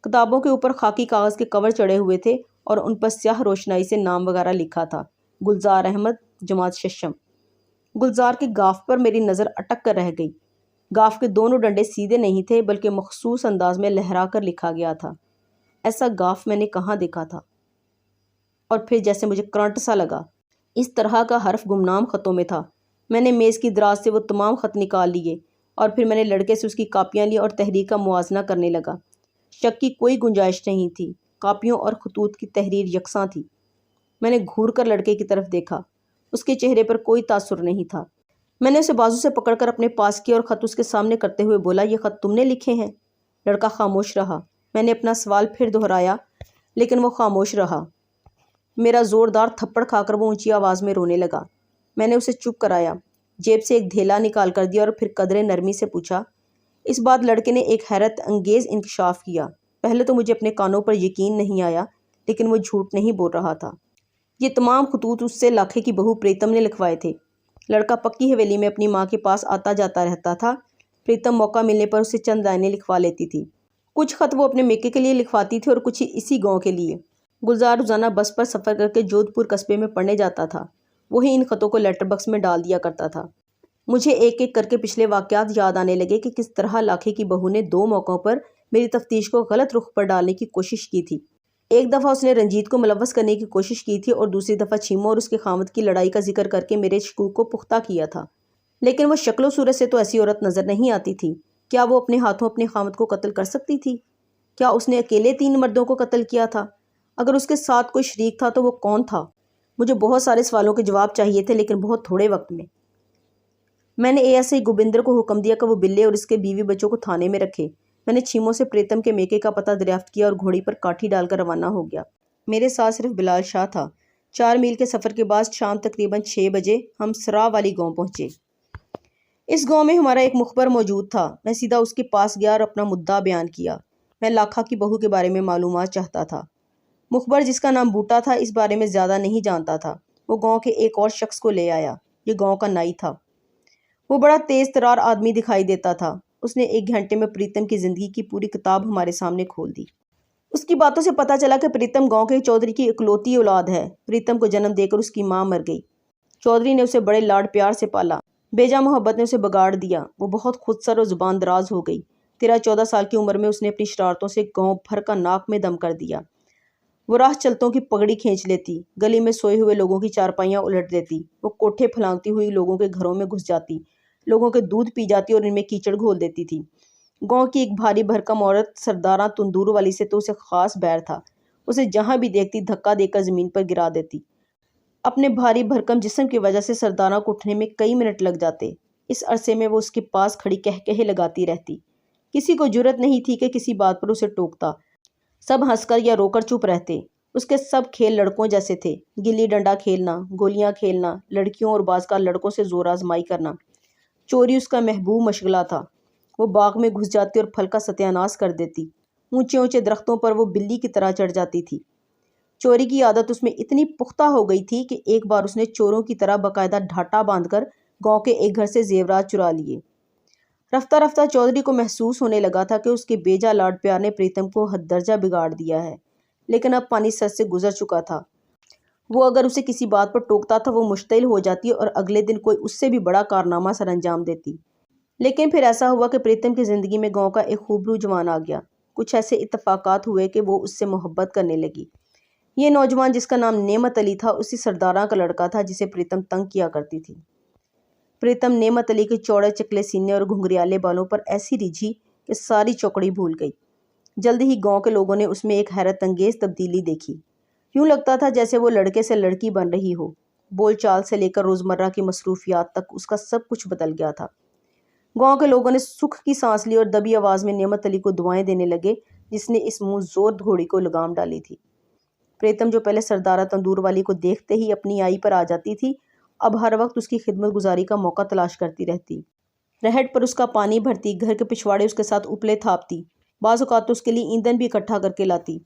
B: کتابوں کے اوپر خاکی کاغذ کے کور چڑھے ہوئے تھے اور ان پر سیاہ روشنائی سے نام وغیرہ لکھا تھا۔ گلزار احمد، جماعت ششم۔ گلزار کے گاف پر میری نظر اٹک کر رہ گئی۔ گاف کے دونوں ڈنڈے سیدھے نہیں تھے بلکہ مخصوص انداز میں لہرا کر لکھا گیا تھا۔ ایسا گاف میں نے کہاں دیکھا تھا؟ اور پھر جیسے مجھے کرنٹ سا لگا۔ اس طرح کا حرف گمنام خطوں میں تھا۔ میں نے میز کی دراز سے وہ تمام خط نکال لیے اور پھر میں نے لڑکے سے اس کی کاپیاں لی اور تحریر کا موازنہ کرنے لگا۔ شک کی کوئی گنجائش نہیں تھی۔ کاپیوں اور خطوط کی تحریر یکساں تھی۔ میں نے گھور کر لڑکے کی طرف دیکھا۔ اس کے چہرے پر کوئی تاثر نہیں تھا۔ میں نے اسے بازو سے پکڑ کر اپنے پاس کیا اور خط اس کے سامنے کرتے ہوئے بولا، یہ خط تم نے لکھے ہیں؟ لڑکا خاموش رہا۔ میں نے اپنا سوال پھر دہرایا لیکن وہ خاموش رہا۔ میرا زوردار تھپڑ کھا کر وہ اونچی آواز میں رونے لگا۔ میں نے اسے چپ کرایا، جیب سے ایک دھیلا نکال کر دیا اور پھر قدرے نرمی سے پوچھا۔ اس بات لڑکے نے ایک حیرت انگیز انکشاف کیا۔ پہلے تو مجھے اپنے کانوں پر یقین نہیں آیا، لیکن وہ جھوٹ نہیں بول رہا تھا۔ یہ تمام خطوط اس سے لاکھے کی بہو پریتم نے لکھوائے تھے۔ لڑکا پکی حویلی میں اپنی ماں کے پاس آتا جاتا رہتا تھا۔ پریتم موقع ملنے پر اسے چند لائنیں لکھوا لیتی تھی۔ کچھ خط وہ اپنے میکے کے لیے لکھواتی تھی اور کچھ اسی گاؤں کے لیے۔ گلزار روزانہ بس پر سفر کر کے جودھ پور قصبے میں پڑھنے جاتا تھا۔ وہی ان خطوں کو لیٹر باکس میں ڈال دیا کرتا تھا۔ مجھے ایک ایک کر کے پچھلے واقعات یاد آنے لگے کہ کس طرح لاکھے کی بہو نے 2 موقعوں پر میری تفتیش کو غلط رخ پر ڈالنے کی کوشش کی تھی۔ ایک دفعہ اس نے رنجیت کو ملوث کرنے کی کوشش کی تھی اور دوسری دفعہ چیموں اور اس کے خامد کی لڑائی کا ذکر کر کے میرے شکوک کو پختہ کیا تھا۔ لیکن وہ شکل و صورت سے تو ایسی عورت نظر نہیں آتی تھی۔ کیا وہ اپنے ہاتھوں اپنے خامد کو قتل کر سکتی تھی؟ کیا اس نے اکیلے 3 مردوں کو قتل کیا تھا؟ اگر اس کے ساتھ کوئی شریک تھا تو وہ کون تھا؟ مجھے بہت سارے سوالوں کے جواب چاہیے تھے لیکن بہت تھوڑے وقت میں۔ میں نے ایسے ہی گوبندر کو حکم دیا کہ وہ بلے اور اس کے بیوی بچوں کو تھانے میں رکھے۔ میں نے چیموں سے پریتم کے میکے کا پتہ دریافت کیا اور گھوڑی پر کاٹھی ڈال کر روانہ ہو گیا۔ میرے ساتھ صرف بلال شاہ تھا۔ 4 میل کے سفر کے بعد شام تقریباً 6 بجے ہم سرا والی گاؤں پہنچے۔ اس گاؤں میں ہمارا ایک مخبر موجود تھا۔ میں سیدھا اس کے پاس گیا اور اپنا مدعا بیان کیا۔ میں لاکھا کی بہو کے بارے میں معلومات چاہتا تھا۔ مخبر جس کا نام بوٹا تھا اس بارے میں زیادہ نہیں جانتا تھا۔ وہ گاؤں کے ایک اور شخص کو لے آیا۔ یہ گاؤں کا نائی تھا۔ وہ بڑا تیز ترار آدمی دکھائی دیتا تھا۔ اس نے 1 گھنٹے میں پریتم کی زندگی کی پوری کتاب ہمارے سامنے کھول دی۔ اس کی باتوں سے پتہ چلا کہ پریتم گاؤں کے چودھری کی اکلوتی اولاد ہے۔ پریتم کو جنم دے کر اس کی ماں مر گئی۔ چودھری نے اسے بڑے لاڈ پیار سے پالا۔ بیجا محبت نے اسے بگاڑ دیا۔ وہ بہت خود سر اور زبان دراز ہو گئی۔ 13-14 سال کی عمر میں اس نے اپنی شرارتوں سے گاؤں بھر کا ناک میں دم کر دیا۔ وہ راہ چلتوں کی پگڑی کھینچ لیتی، گلی میں سوئے ہوئے لوگوں کی چارپائیاں الٹ دیتی، وہ کوٹھے پھلانگتی ہوئی لوگوں کے گھروں میں گھس جاتی، لوگوں کے دودھ پی جاتی اور ان میں کیچڑ گھول دیتی تھی۔ گاؤں کی ایک بھاری بھرکم عورت سرداراں تندور والی سے تو اسے خاص بیر تھا۔ اسے جہاں بھی دیکھتی دھکا دے کر زمین پر گرا دیتی۔ اپنے بھاری بھرکم جسم کی وجہ سے سرداراں کو اٹھنے میں کئی منٹ لگ جاتے۔ اس عرصے میں وہ اس کے پاس کھڑی کہے لگاتی رہتی۔ کسی کو جرأت نہیں تھی کہ کسی بات پر اسے ٹوکتا۔ سب ہنس کر یا رو کر چپ رہتے۔ اس کے سب کھیل لڑکوں جیسے تھے۔ گلی ڈنڈا کھیلنا، گولیاں کھیلنا، لڑکیوں اور بعض کا لڑکوں سے زور آزمائی کرنا۔ چوری اس کا محبوب مشغلہ تھا۔ وہ باغ میں گھس جاتی اور پھل کا ستیاناش کر دیتی۔ اونچے اونچے درختوں پر وہ بلی کی طرح چڑھ جاتی تھی۔ چوری کی عادت اس میں اتنی پختہ ہو گئی تھی کہ ایک بار اس نے چوروں کی طرح باقاعدہ ڈھاٹا باندھ کر گاؤں کے ایک گھر سے زیورات چرا لیے۔ رفتہ رفتہ چودھری کو محسوس ہونے لگا تھا کہ اس کے بیجا لاڈ پیار نے پریتم کو حد درجہ بگاڑ دیا ہے، لیکن اب پانی سر سے گزر چکا تھا۔ وہ اگر اسے کسی بات پر ٹوکتا تھا وہ مشتعل ہو جاتی اور اگلے دن کوئی اس سے بھی بڑا کارنامہ سر انجام دیتی۔ لیکن پھر ایسا ہوا کہ پریتم کی زندگی میں گاؤں کا ایک خوبرو جوان آ گیا۔ کچھ ایسے اتفاقات ہوئے کہ وہ اس سے محبت کرنے لگی۔ یہ نوجوان جس کا نام نعمت علی تھا اسی سرداراں کا لڑکا تھا جسے پریتم تنگ کیا کرتی تھی۔ پریتم نعمت علی کے چوڑے چکلے سینے اور گھنگریالے بالوں پر ایسی رجھی کہ ساری چوکڑی بھول گئی۔ جلد ہی گاؤں کے لوگوں نے اس میں ایک حیرت انگیز تبدیلی دیکھی۔ یوں لگتا تھا جیسے وہ لڑکے سے لڑکی بن رہی ہو۔ بول چال سے لے کر روزمرہ کی مصروفیات تک اس کا سب کچھ بدل گیا تھا۔ گاؤں کے لوگوں نے سکھ کی سانس لی اور دبی آواز میں نعمت علی کو دعائیں دینے لگے جس نے اس منہ زور گھوڑی کو لگام ڈالی تھی۔ پریتم جو پہلے سردارہ تندور والی کو دیکھتے ہی اپنی آئی پر آ جاتی تھی، اب ہر وقت اس کی خدمت گزاری کا موقع تلاش کرتی رہتی۔ رہٹ پر اس کا پانی بھرتی، گھر کے پچھواڑے اس کے ساتھ اپلے تھاپتی، بعض اوقات تو اس کے لیے ایندھن بھی اکٹھا کر کے لاتی۔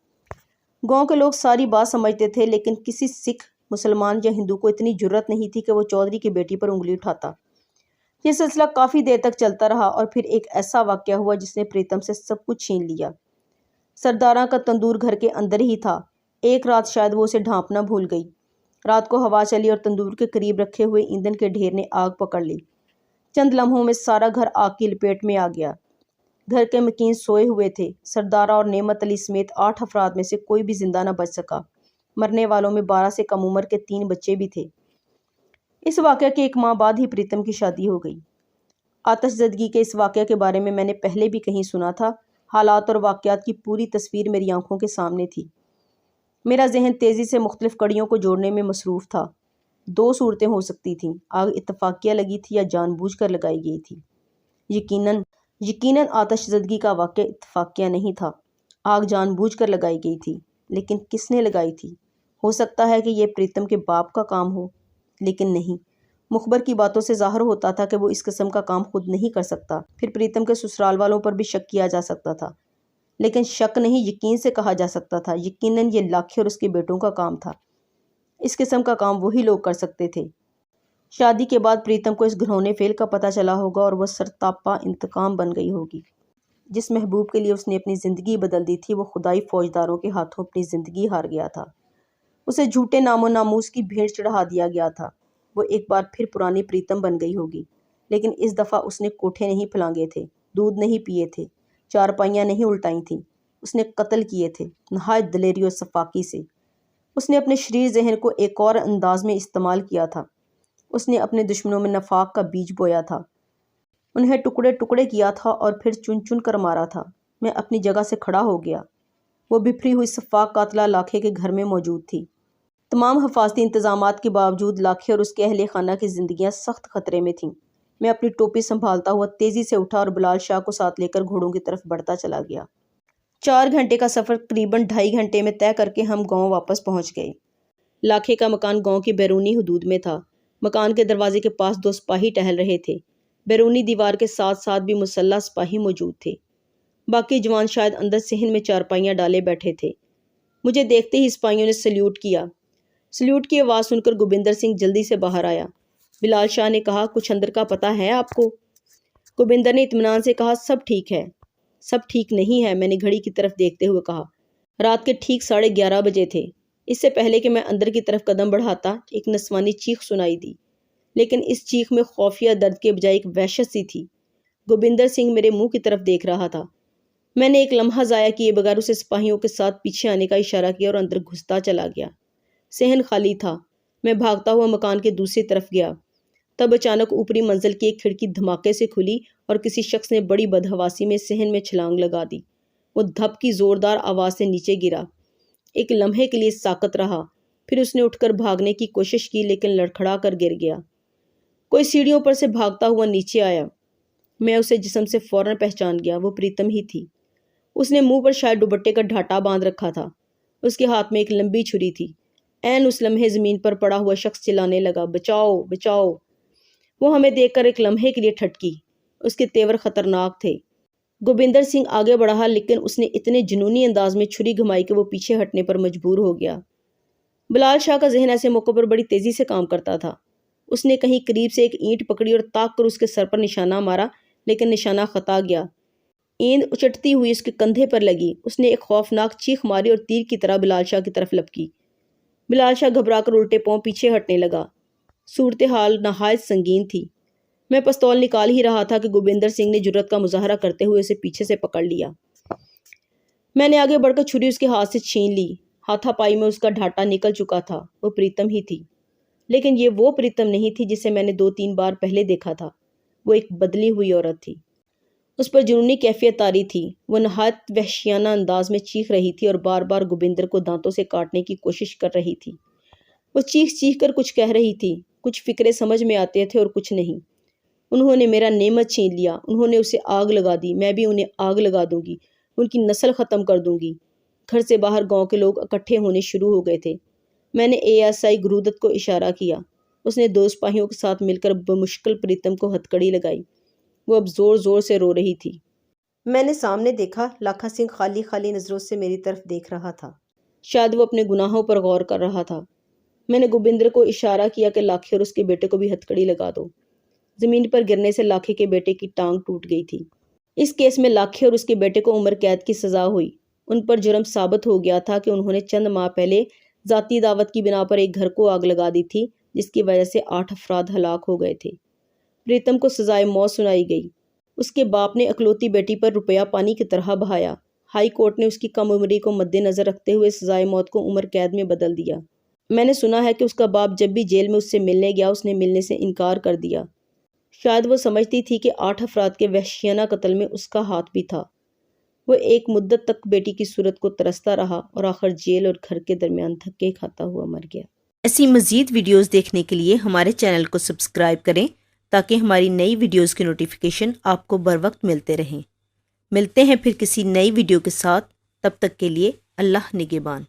B: گاؤں کے لوگ ساری بات سمجھتے تھے، لیکن کسی سکھ، مسلمان یا ہندو کو اتنی جرت نہیں تھی کہ وہ چودھری کی بیٹی پر انگلی اٹھاتا۔ یہ سلسلہ کافی دیر تک چلتا رہا اور پھر ایک ایسا واقعہ ہوا جس نے پریتم سے سب کچھ چھین لیا۔ سرداراں کا تندور گھر کے اندر ہی تھا۔ ایک رات شاید وہ اسے ڈھانپنا بھول گئی۔ رات کو ہوا چلی اور تندور کے قریب رکھے ہوئے ایندھن کے ڈھیر نے آگ پکڑ لی۔ چند لمحوں میں سارا گھر آگ کی لپیٹ میں آ گیا۔ گھر کے مکین سوئے ہوئے تھے۔ سردارہ اور نعمت علی سمیت 8 افراد میں سے کوئی بھی زندہ نہ بچ سکا۔ مرنے والوں میں 12 سے کم عمر کے 3 بچے بھی تھے۔ اس واقعہ کے 1 ماہ بعد ہی پریتم کی شادی ہو گئی۔ آتش زدگی کے اس واقعہ کے بارے میں نے پہلے بھی کہیں سنا تھا۔ حالات اور واقعات کی پوری تصویر میری آنکھوں کے سامنے تھی۔ میرا ذہن تیزی سے مختلف کڑیوں کو جوڑنے میں مصروف تھا۔ 2 صورتیں ہو سکتی تھیں، آگ اتفاقیہ لگی تھی یا جان بوجھ کر لگائی گئی تھی۔ یقیناً آتش زدگی کا واقعہ اتفاقیہ نہیں تھا۔ آگ جان بوجھ کر لگائی گئی تھی، لیکن کس نے لگائی تھی؟ ہو سکتا ہے کہ یہ پریتم کے باپ کا کام ہو، لیکن نہیں۔ مخبر کی باتوں سے ظاہر ہوتا تھا کہ وہ اس قسم کا کام خود نہیں کر سکتا۔ پھر پریتم کے سسرال والوں پر بھی شک کیا جا سکتا تھا، لیکن شک نہیں، یقین سے کہا جا سکتا تھا۔ یقیناً یہ لاکھی اور اس کے بیٹوں کا کام تھا۔ اس قسم کا کام وہی لوگ کر سکتے تھے۔ شادی کے بعد پریتم کو اس گھنونے فعل کا پتہ چلا ہوگا اور وہ سرتاپا انتقام بن گئی ہوگی۔ جس محبوب کے لیے اس نے اپنی زندگی بدل دی تھی، وہ خدائی فوجداروں کے ہاتھوں اپنی زندگی ہار گیا تھا۔ اسے جھوٹے نام و ناموس کی بھیڑ چڑھا دیا گیا تھا۔ وہ ایک بار پھر پرانی پریتم بن گئی ہوگی، لیکن اس دفعہ اس نے کوٹھے نہیں پھلانگے تھے، دودھ نہیں پیے تھے، چارپائیاں نہیں الٹائی تھیں۔ اس نے قتل کیے تھے، نہایت دلیری اور صفاقی سے۔ اس نے اپنے شریر ذہن کو ایک اور انداز میں استعمال کیا تھا۔ اس نے اپنے دشمنوں میں نفاق کا بیج بویا تھا، انہیں ٹکڑے ٹکڑے کیا تھا اور پھر چن چن کر مارا تھا۔ میں اپنی جگہ سے کھڑا ہو گیا۔ وہ بپھری ہوئی صفاق قاتلہ لاکھے کے گھر میں موجود تھی۔ تمام حفاظتی انتظامات کے باوجود لاکھے اور اس کے اہل خانہ کی زندگیاں سخت خطرے میں تھیں۔ میں اپنی ٹوپی سنبھالتا ہوا تیزی سے اٹھا اور بلال شاہ کو ساتھ لے کر گھوڑوں کی طرف بڑھتا چلا گیا۔ 4 گھنٹے کا سفر تقریباً 2.5 گھنٹے میں طے کر کے ہم گاؤں واپس پہنچ گئے۔ لاکھے کا مکان گاؤں کی بیرونی حدود میں تھا۔ مکان کے دروازے کے پاس 2 سپاہی ٹہل رہے تھے۔ بیرونی دیوار کے ساتھ ساتھ بھی مسلح سپاہی موجود تھے۔ باقی جوان شاید اندر صحن میں چارپائیاں ڈالے بیٹھے تھے۔ مجھے دیکھتے ہی سپاہیوں نے سلیوٹ کیا۔ سلیوٹ کی آواز سن کر گوبندر سنگھ جلدی سے باہر آیا۔ بلال شاہ نے کہا، کچھ اندر کا پتہ ہے آپ کو؟ گوبندر نے اطمینان سے کہا، سب ٹھیک ہے۔ سب ٹھیک نہیں ہے، میں نے گھڑی کی طرف دیکھتے ہوئے کہا۔ رات کے ٹھیک 11:30 بجے تھے۔ اس سے پہلے کہ میں اندر کی طرف قدم بڑھاتا، ایک نسوانی چیخ سنائی دی، لیکن اس چیخ میں خوف یا درد کے بجائے ایک وحشت سی تھی۔ گوبندر سنگھ میرے منہ کی طرف دیکھ رہا تھا۔ میں نے ایک لمحہ ضائع کیے بغیر اسے سپاہیوں کے ساتھ پیچھے آنے کا اشارہ کیا اور اندر گھستا چلا گیا۔ صحن خالی تھا۔ میں بھاگتا ہوا مکان کے دوسری طرف گیا۔ تب اچانک اوپری منزل کی ایک کھڑکی دھماکے سے کھلی اور کسی شخص نے بڑی بدحواسی میں صحن میں چھلانگ لگا دی۔ وہ دھپ کی زوردار آواز سے نیچے گرا۔ ایک لمحے کے لیے ساکت رہا، پھر اس نے اٹھ کر بھاگنے کی کوشش کی لیکن لڑکھڑا کر گر گیا۔ کوئی سیڑھیوں پر سے بھاگتا ہوا نیچے آیا۔ میں اسے جسم سے فوراً پہچان گیا، وہ پریتم ہی تھی۔ اس نے منہ پر شاید دوپٹے کا ڈھاٹا باندھ رکھا تھا۔ اس کے ہاتھ میں ایک لمبی چھری تھی۔ عین اس لمحے زمین پر پڑا ہوا شخص چلانے لگا، بچاؤ بچاؤ۔ وہ ہمیں دیکھ کر ایک لمحے کے لیے ٹھٹکی۔ اس کے تیور خطرناک تھے۔ گوبندر سنگھ آگے بڑھا، لیکن اس نے اتنے جنونی انداز میں چھری گھمائی کہ وہ پیچھے ہٹنے پر مجبور ہو گیا۔ بلال شاہ کا ذہن ایسے موقع پر بڑی تیزی سے کام کرتا تھا۔ اس نے کہیں قریب سے ایک اینٹ پکڑی اور تاک کر اس کے سر پر نشانہ مارا، لیکن نشانہ خطا گیا۔ اینٹ اچٹتی ہوئی اس کے کندھے پر لگی۔ اس نے ایک خوفناک چیخ ماری اور تیر کی طرح بلال شاہ کی طرف لپکی۔ بلال شاہ گھبرا کر الٹے پاؤں پیچھے ہٹنے لگا۔ صورتحال نہایت سنگین تھی۔ میں پستول نکال ہی رہا تھا کہ گوبندر سنگھ نے جرت کا مظاہرہ کرتے ہوئے اسے پیچھے سے پکڑ لیا۔ میں نے آگے بڑھ کر چھری اس کے ہاتھ سے چھین لی۔ ہاتھا پائی میں اس کا ڈھاٹا نکل چکا تھا۔ وہ پریتم ہی تھی، لیکن یہ وہ پریتم نہیں تھی جسے میں نے 2-3 بار پہلے دیکھا تھا۔ وہ ایک بدلی ہوئی عورت تھی۔ اس پر جنونی کیفیت طاری تھی۔ وہ نہایت وحشیانہ انداز میں چیخ رہی تھی اور بار بار گوبندر کو دانتوں سے کاٹنے کی کوشش کر رہی تھی۔ وہ چیخ کر کچھ کہہ رہی تھی، کچھ فکرے سمجھ میں آتے تھے اور کچھ نہیں۔ انہوں نے میرا نعمت چھین لیا، انہوں نے اسے آگ لگا دی، میں بھی انہیں آگ لگا دوں گی، ان کی نسل ختم کر دوں گی۔ گھر سے باہر گاؤں کے لوگ اکٹھے ہونے شروع ہو گئے تھے۔ میں نے ASI گرودت کو اشارہ کیا۔ اس نے 2 سپاہیوں کے ساتھ مل کر بمشکل پریتم کو ہتکڑی لگائی۔ وہ اب زور زور سے رو رہی تھی۔ میں نے سامنے دیکھا، لاکھا سنگھ خالی خالی نظروں سے میری طرف دیکھ رہا تھا۔ شاید وہ اپنے گناہوں پر غور کر رہا تھا۔ میں نے گوبندر کو اشارہ کیا کہ لاکھے اور اس کے بیٹے کو بھی ہتکڑی لگا دو۔ زمین پر گرنے سے لاکھے کے بیٹے کی ٹانگ ٹوٹ گئی تھی۔ اس کیس میں لاکھے اور اس کے بیٹے کو عمر قید کی سزا ہوئی۔ ان پر جرم ثابت ہو گیا تھا کہ انہوں نے چند ماہ پہلے ذاتی دعوت کی بنا پر ایک گھر کو آگ لگا دی تھی، جس کی وجہ سے 8 افراد ہلاک ہو گئے تھے۔ پریتم کو سزائے موت سنائی گئی۔ اس کے باپ نے اکلوتی بیٹی پر روپیہ پانی کی طرح بہایا۔ ہائی کورٹ نے اس کی کم عمری کو مد نظر رکھتے ہوئے سزائے موت کو عمر قید میں بدل دیا۔ میں نے سنا ہے کہ اس کا باپ جب بھی جیل میں اس سے ملنے گیا، اس نے ملنے سے انکار کر دیا۔ شاید وہ سمجھتی تھی کہ 8 افراد کے وحشیانہ قتل میں اس کا ہاتھ بھی تھا۔ وہ ایک مدت تک بیٹی کی صورت کو ترستا رہا اور آخر جیل اور گھر کے درمیان دھکے کھاتا ہوا مر گیا۔
A: ایسی مزید ویڈیوز دیکھنے کے لیے ہمارے چینل کو سبسکرائب کریں تاکہ ہماری نئی ویڈیوز کی نوٹیفیکیشن آپ کو بروقت ملتے رہیں۔ ملتے ہیں پھر کسی نئی ویڈیو کے ساتھ، تب تک کے لیے اللہ نگہبان۔